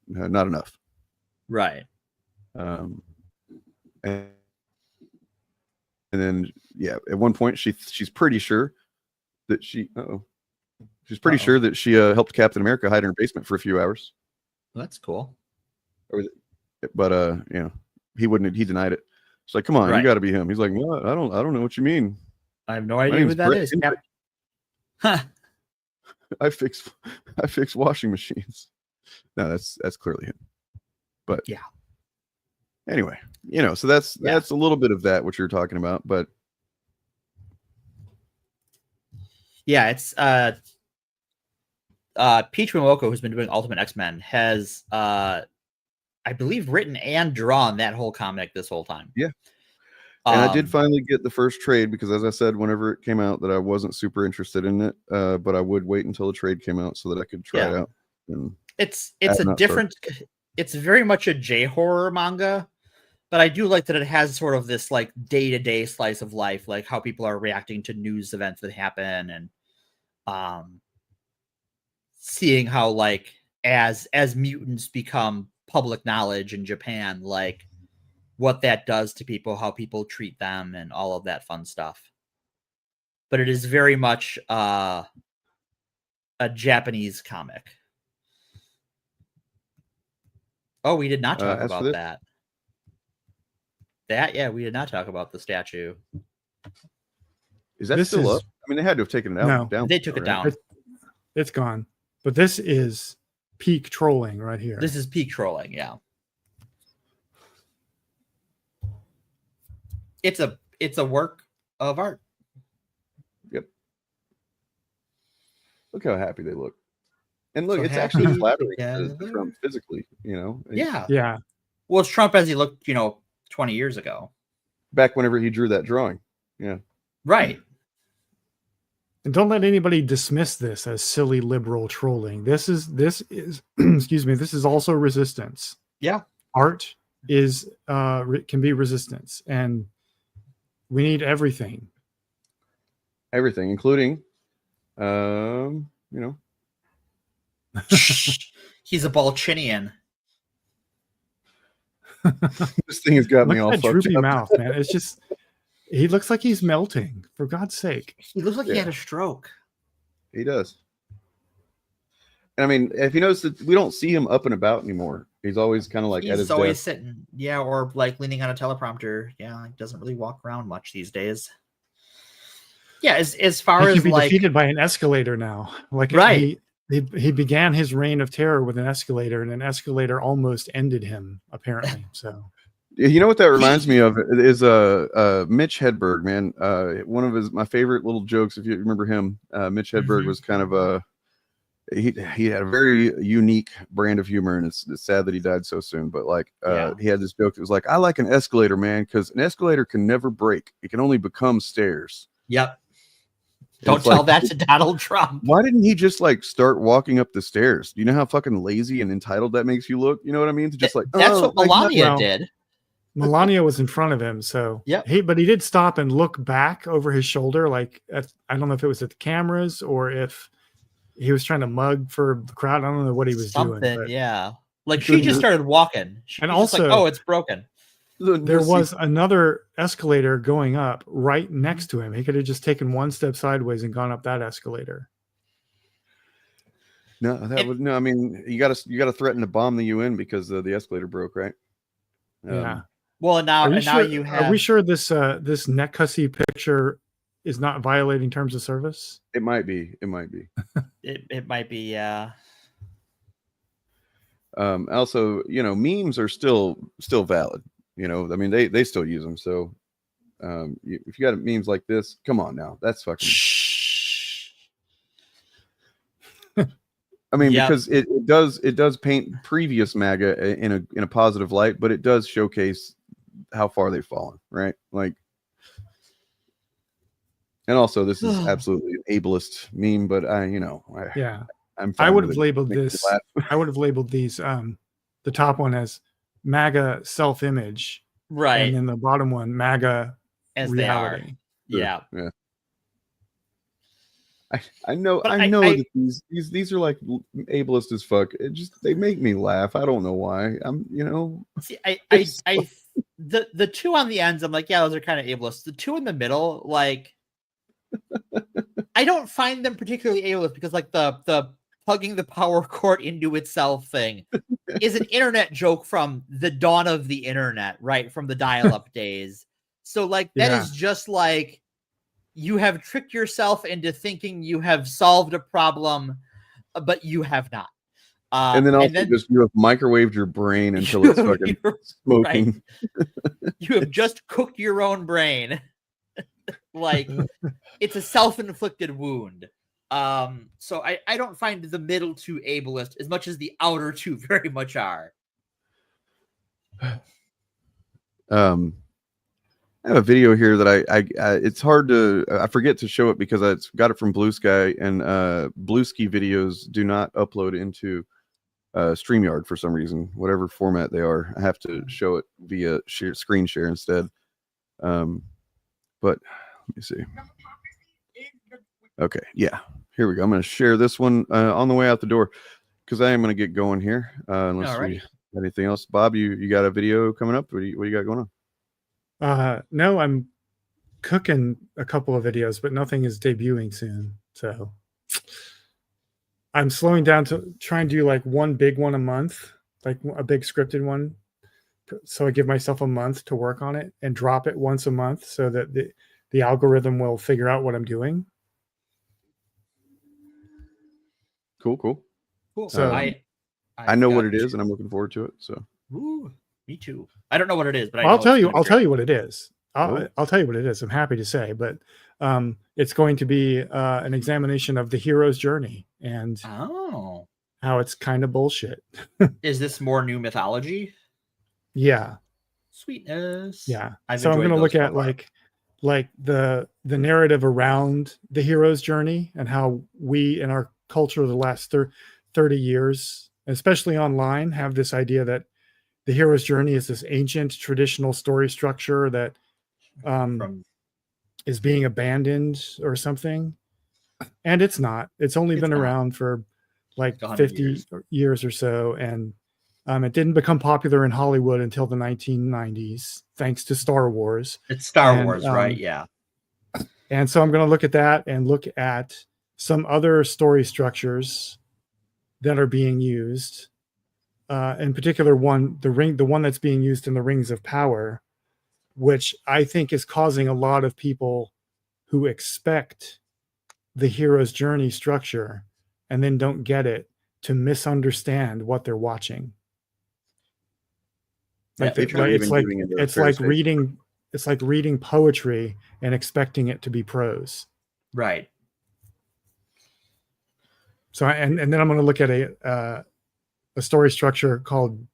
not enough. Right. And then, at one point she's pretty sure that she's pretty sure that she helped Captain America hide in her basement for a few hours. Well, that's cool. But he denied it. It's like, come on, Right. you got to be him. He's like, what? I don't know what you mean. I have no My idea who name's that Brett is. Hendrick. Huh. I fix washing machines. No, that's clearly him. But Yeah. Anyway, so that's a little bit of that what you're talking about, but Yeah, it's Peach Momoko, who's been doing Ultimate X-Men, has I believe written and drawn that whole comic this whole time. Yeah. And I did finally get the first trade because, as I said, whenever it came out, that I wasn't super interested in it, but I would wait until the trade came out so that I could try it out. And it's a different. It's very much a J-horror manga, but I do like that it has sort of this like day-to-day slice of life, like how people are reacting to news events that happen, and seeing how like as mutants become public knowledge in Japan, like what that does to people, how people treat them, and all of that fun stuff. But it is very much a Japanese comic. Oh, we did not talk about that. We did not talk about the statue. Is that still up? I mean, they had to have taken it out. No, they took it down. It's gone. But this is peak trolling right here. This is peak trolling, yeah. It's a work of art. Yep. Look how happy they look. And look, So it's happy actually flattering together. to Trump physically, Yeah. Yeah. Well, it's Trump as he looked, 20 years ago. Back whenever he drew that drawing. Yeah. Right. And don't let anybody dismiss this as silly liberal trolling. This is excuse me, this is also resistance. Yeah. Art is can be resistance, and we need everything. Everything, including He's a Balchinian. This thing has got me all that fucked droopy up. mouth, man. It's just he looks like he's melting, for God's sake. He looks like he had a stroke. He does. And I mean, if you notice that we don't see him up and about anymore. He's always kind of like at his always desk. sitting. Yeah, or like leaning on a teleprompter. Yeah, he doesn't really walk around much these days. Yeah, as far He as can be like defeated by an escalator now. Like right. He began his reign of terror with an escalator, and an escalator almost ended him, apparently. So You know what that reminds me of is Mitch Hedberg, man. One of my favorite little jokes, if you remember him. Mitch Hedberg was kind of he had a very unique brand of humor, and it's sad that he died so soon. But like he had this joke that was like, I like an escalator, man, because an escalator can never break. It can only become stairs. Yep. Don't tell that to Donald Trump. Why didn't he just like start walking up the stairs? Do you know how fucking lazy and entitled that makes you look? You know what I mean? To just like that's what Melania did. Melania was in front of him, so but he did stop and look back over his shoulder, like I don't know if it was at the cameras or if he was trying to mug for the crowd. I don't know what he was doing. But yeah. Like she just started walking. And also, like, oh, it's broken. There was another escalator going up right next to him. He could have just taken one step sideways and gone up that escalator. No, I mean, you got to threaten to bomb the UN because the escalator broke, right? Yeah. Well, now you have. Are we sure this this neck hussy picture is not violating terms of service? It might be. It might be. it might be. Yeah. Also, memes are still valid. I mean, they still use them. So, if you got memes like this, come on now, that's fucking. I mean, because it does paint previous MAGA in a positive light, but it does showcase how far they've fallen, right? Like, and also this is absolutely an ableist meme, but I would have labeled this. I would have labeled these the top one as MAGA self-image, right, and then the bottom one MAGA as reality. They are. Yeah. I know that these are like ableist as fuck. They make me laugh. I don't know why. See, the two on the ends, I'm like, yeah, those are kind of ableist. The two in the middle, like I don't find them particularly ableist because like the plugging the power cord into itself thing is an internet joke from the dawn of the internet, right? From the dial-up days. So like that is just like you have tricked yourself into thinking you have solved a problem, but you have not. And then also just you have microwaved your brain until it's fucking smoking. Right. You have just cooked your own brain. Like it's a self-inflicted wound. So I don't find the middle two ableist as much as the outer two very much are. I have a video here that I it's hard to I forget to show it because I got it from Blue Sky, and Blue Ski videos do not upload into StreamYard for some reason, whatever format they are. I have to show it via screen share instead. But let me see. Okay, yeah, here we go. I'm going to share this one on the way out the door because I am going to get going here. Unless we got anything else, Bob, you got a video coming up? What do you got going on? No, I'm cooking a couple of videos, but nothing is debuting soon. So I'm slowing down to try and do like one big one a month, like a big scripted one. So I give myself a month to work on it and drop it once a month so that the algorithm will figure out what I'm doing. Cool. So I know what it is, and I'm looking forward to it. So, ooh, me too. I don't know what it is, but I'll tell you. I'll tell you what it is. I'll tell you what it is. I'm happy to say, but it's going to be an examination of the hero's journey and how it's kind of bullshit. Is this more new mythology? Yeah. Sweetness. Yeah. So I'm going to look at like the narrative around the hero's journey and how we in our culture the last 30 years, especially online, have this idea that the hero's journey is this ancient traditional story structure that is being abandoned or something. And it's not. It's only been around for like 50 years or so. And it didn't become popular in Hollywood until the 1990s, thanks to Star Wars. It's Star Wars, right? Yeah. And so I'm going to look at that and look at some other story structures that are being used. In particular, the one that's being used in the Rings of Power, which I think is causing a lot of people who expect the hero's journey structure and then don't get it to misunderstand what they're watching. It's like reading poetry and expecting it to be prose. Right. So and then I'm going to look at a story structure called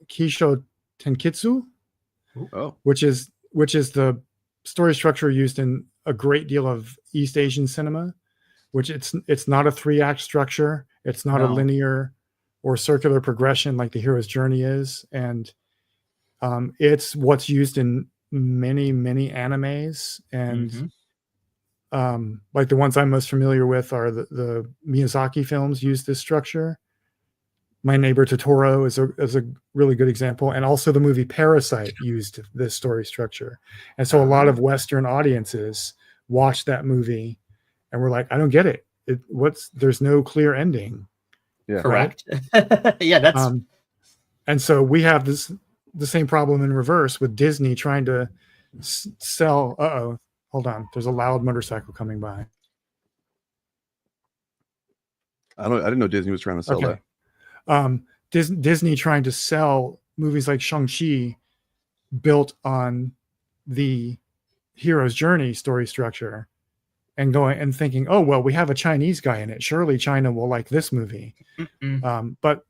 Kisho Tenkitsu, which is the story structure used in a great deal of East Asian cinema, which it's not a 3-act structure. It's not a linear or circular progression like the hero's journey is. And it's what's used in many, many animes. And like the ones I'm most familiar with are the Miyazaki films use this structure. My Neighbor Totoro is a really good example. And also the movie Parasite used this story structure. And so a lot of Western audiences watched that movie and were like, I don't get it. There's no clear ending. Yeah. Correct. Right? Yeah, that's and so we have the same problem in reverse with Disney trying to sell. Hold on. There's a loud motorcycle coming by. I didn't know Disney was trying to sell that. Disney trying to sell movies like Shang-Chi built on the hero's journey story structure and going and thinking, oh, well, we have a Chinese guy in it. Surely China will like this movie. But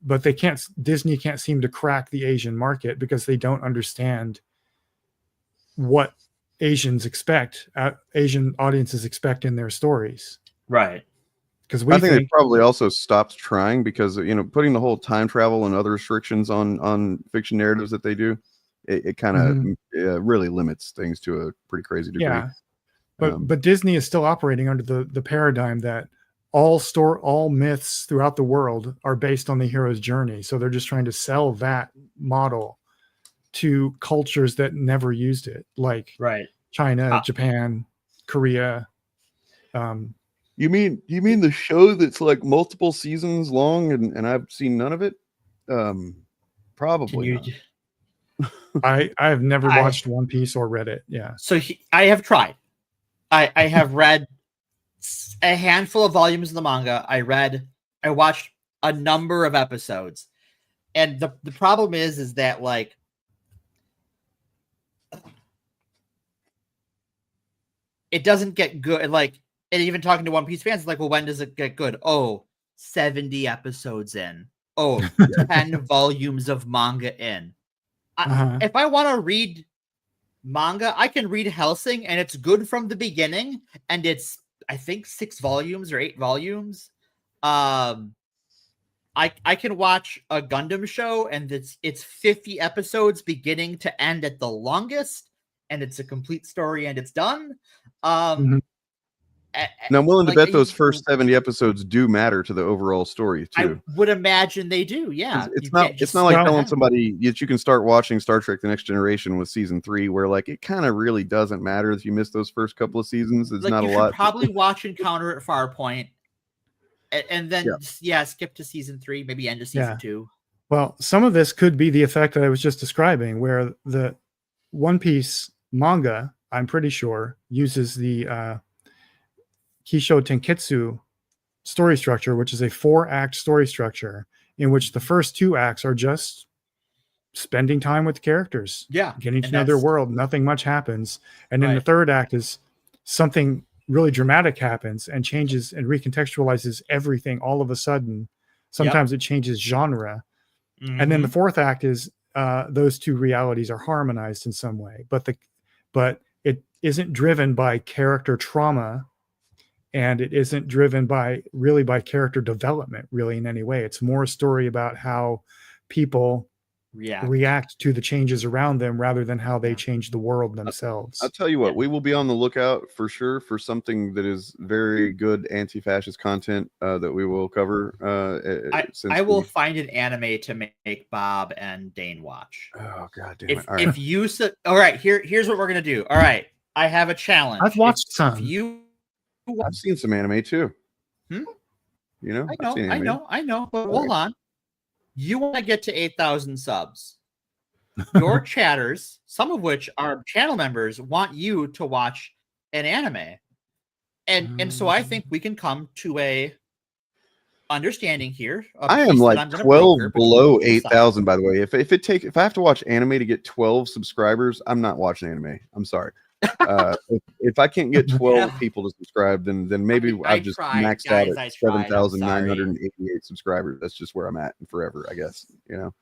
Disney can't seem to crack the Asian market because they don't understand what Asian audiences expect in their stories. Right. Because I think they probably also stopped trying because, putting the whole time travel and other restrictions on fiction narratives that they do, it kind of really limits things to a pretty crazy degree. Yeah. But Disney is still operating under the paradigm that all myths throughout the world are based on the hero's journey. So they're just trying to sell that model to cultures that never used it, like China, Japan, Korea, You mean the show that's like multiple seasons long and I've seen none of it? Probably not. I have never I- watched One Piece or read it. Yeah. So I have tried. I have read a handful of volumes of the manga. I watched a number of episodes. And the problem is that like it doesn't get good. Like, and even talking to One Piece fans, like, well, when does it get good? Oh, 70 episodes in. Oh, 10 volumes of manga in. If I want to read manga, I can read Hellsing, and it's good from the beginning, and it's, I think, 6 volumes or 8 volumes. I can watch a Gundam show, and it's 50 episodes beginning to end at the longest, and it's a complete story, and it's done. Now, I'm willing to bet those first 70 episodes do matter to the overall story too. I would imagine they do. Yeah, it's not like telling somebody that you can start watching Star Trek: The Next Generation with season 3, where like it kind of really doesn't matter if you miss those first couple of seasons. It's like, not a you lot. Should probably watch Encounter at Farpoint, and then skip to season 3, maybe end of season 2. Well, some of this could be the effect that I was just describing, where the One Piece manga, I'm pretty sure, uses the Kisho Tenketsu story structure, which is a 4-act story structure in which the first 2 acts are just spending time with the characters, getting to know their world. Nothing much happens, and then the 3rd act is something really dramatic happens and changes and recontextualizes everything all of a sudden. Sometimes it changes genre, and then the 4th act is those 2 realities are harmonized in some way, but it isn't driven by character trauma. And it isn't driven by character development, really, in any way. It's more a story about how people react to the changes around them rather than how they change the world themselves. I'll tell you what, we will be on the lookout for sure for something that is very good anti-fascist content that we will cover. I will find an anime to make Bob and Dane watch. Oh, God damn it. All right, here's what we're going to do. All right, I have a challenge. I've watched some. I've seen some anime too. You know, I know. But hold on. You want to get to 8,000 subs. Your chatters, some of which are channel members, want you to watch an anime. And so I think we can come to a understanding here. I am like 12 below 8,000, by the way. If I have to watch anime to get 12 subscribers, I'm not watching anime. I'm sorry. If I can't get 12 people to subscribe, then maybe I've just maxed out at 7,988 subscribers. That's just where I'm at forever, I guess. You know,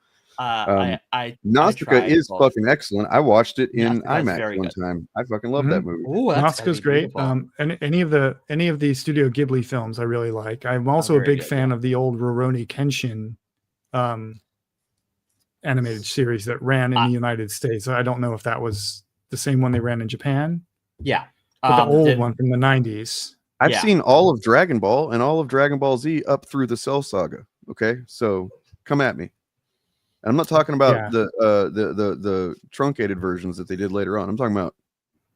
Nausicaa is fucking excellent. I watched it in IMAX one time. I fucking love that movie. Nausicaa's great. And any of the Studio Ghibli films I really like. I'm also a big fan of the old Rurouni Kenshin animated series that ran in the United States. I don't know if that was the same one they ran in Japan. Yeah. But the old one from the 90s. I've seen all of Dragon Ball and all of Dragon Ball Z up through the Cell Saga. Okay, so come at me. I'm not talking about the truncated versions that they did later on. I'm talking about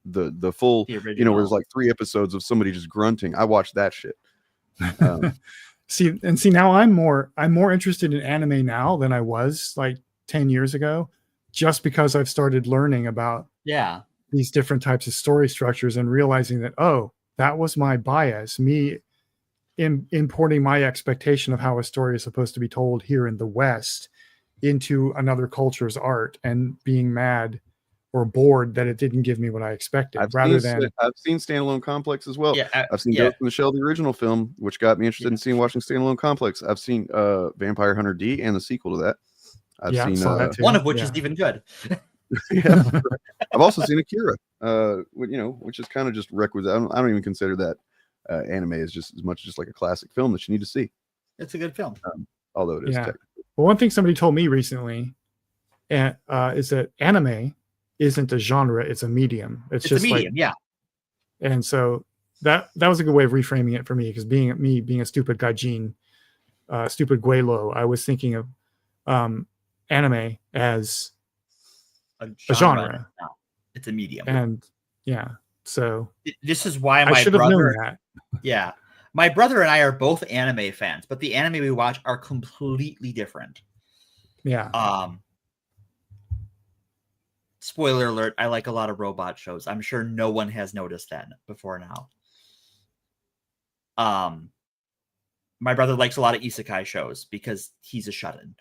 the full, where there's like 3 episodes of somebody just grunting. I watched that shit. See now I'm more interested in anime now than I was like 10 years ago, just because I've started learning about these different types of story structures and realizing that, oh, that was my bias, me importing my expectation of how a story is supposed to be told here in the West into another culture's art and being mad or bored that it didn't give me what I expected. I've seen Standalone Complex as well. I've seen Ghost in the Shell, the original film, which got me interested in watching Standalone Complex. I've seen Vampire Hunter D and the sequel to that. I've seen one of which is even good. I've also seen Akira, which is kind of just requisite. I don't even consider that anime is just as much just like a classic film that you need to see. It's a good film, although it is. Well, one thing somebody told me recently is that anime isn't a genre; it's a medium. It's just a medium, And so that was a good way of reframing it for me, because being a stupid gaijin, stupid guelo, I was thinking of anime as a genre. No, it's a medium. And so this is why I should have known that. My brother and I are both anime fans, but the anime we watch are completely different. Yeah. Spoiler alert, I like a lot of robot shows. I'm sure no one has noticed that before now. My brother likes a lot of isekai shows because he's a shut-in.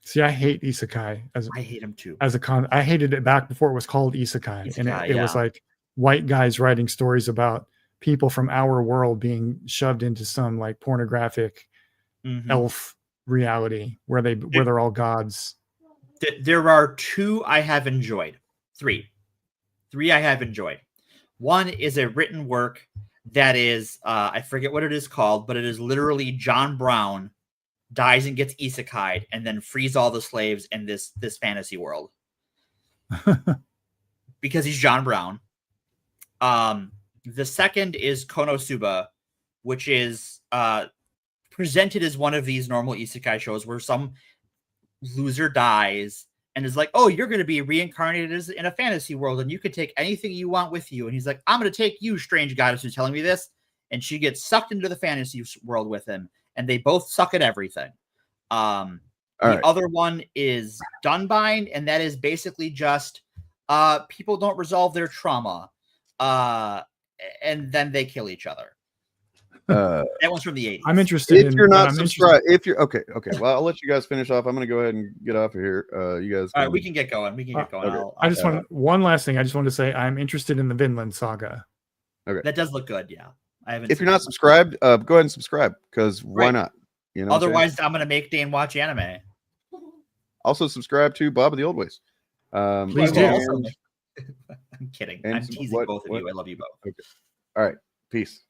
See, I hate isekai. I hate him too. I hated it back before it was called isekai, and it was like white guys writing stories about people from our world being shoved into some like pornographic elf reality where they're all gods. There are two I have enjoyed. Three I have enjoyed. One is a written work that is I forget what it is called, but it is literally John Brown dies and gets isekai'd and then frees all the slaves in this fantasy world because he's John Brown. The second is Konosuba, which is presented as one of these normal isekai shows where some loser dies and is like, oh, you're going to be reincarnated as in a fantasy world and you can take anything you want with you. And he's like, I'm going to take you, strange goddess, who's telling me this. And she gets sucked into the fantasy world with him, and they both suck at everything. The other one is Dunbind, and that is basically just people don't resolve their trauma, and then they kill each other. That one's from the 80s. I'm interested. If you're not subscribed, okay. Well, I'll let you guys finish off. I'm going to go ahead and get off of here. You guys. All right, we can get going. Okay. I just want one last thing. I just want to say I'm interested in the Vinland Saga. Okay, that does look good. Yeah, I haven't. If you're not subscribed, go ahead and subscribe because why not? You know. Otherwise, I'm going to make Dane watch anime. Also, subscribe to Bob of the Old Ways. Please do. I'm kidding. I'm teasing both of you. I love you both. Okay. All right. Peace.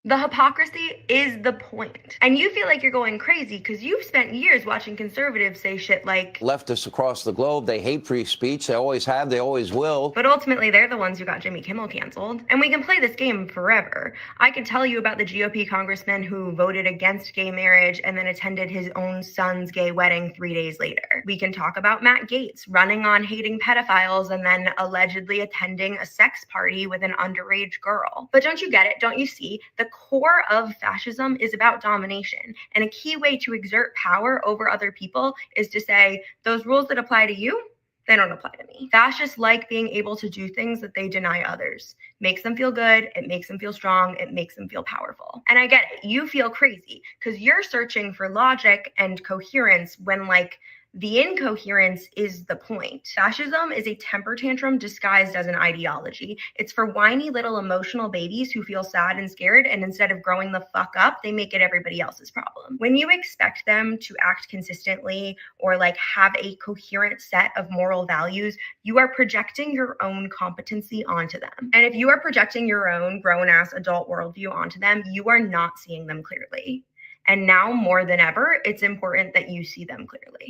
The hypocrisy is the point. And you feel like you're going crazy because you've spent years watching conservatives say shit like, leftists across the globe, they hate free speech. They always have, they always will. But ultimately, they're the ones who got Jimmy Kimmel canceled. And we can play this game forever. I could tell you about the GOP congressman who voted against gay marriage and then attended his own son's gay wedding 3 days later. We can talk about Matt Gaetz running on hating pedophiles and then allegedly attending a sex party with an underage girl. But don't you get it? Don't you see? The core of fascism is about domination, and a key way to exert power over other people is to say, those rules that apply to you, they don't apply to me. Fascists like being able to do things that they deny others. Makes them feel good, it makes them feel strong, it makes them feel powerful. And I get it, you feel crazy because you're searching for logic and coherence when like the incoherence is the point. Fascism is a temper tantrum disguised as an ideology. It's for whiny little emotional babies who feel sad and scared, and instead of growing the fuck up, they make it everybody else's problem. When you expect them to act consistently or like have a coherent set of moral values, you are projecting your own competency onto them. And if you are projecting your own grown-ass adult worldview onto them, you are not seeing them clearly. And now more than ever, it's important that you see them clearly.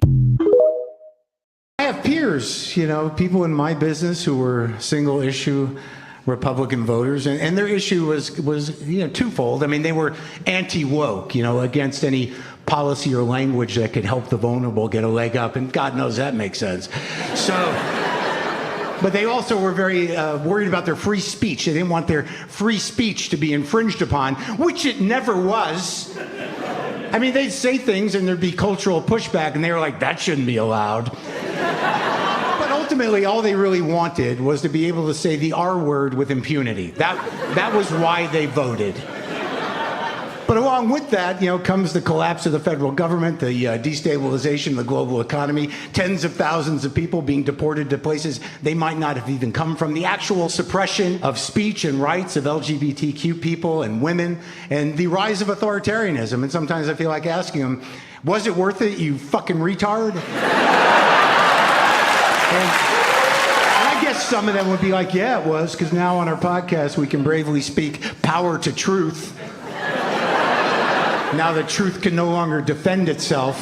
I have peers, people in my business who were single issue Republican voters, and their issue was twofold. I mean, they were anti-woke, against any policy or language that could help the vulnerable get a leg up, and God knows that makes sense. So, but they also were very worried about their free speech. They didn't want their free speech to be infringed upon, which it never was. I mean, they'd say things and there'd be cultural pushback, and they were like, that shouldn't be allowed. But ultimately, all they really wanted was to be able to say the R word with impunity. That was why they voted. But along with that, comes the collapse of the federal government, the destabilization of the global economy, tens of thousands of people being deported to places they might not have even come from, the actual suppression of speech and rights of LGBTQ people and women, and the rise of authoritarianism. And sometimes I feel like asking them, was it worth it, you fucking retard? And I guess some of them would be like, yeah, it was, because now on our podcast we can bravely speak power to truth. Now that truth can no longer defend itself.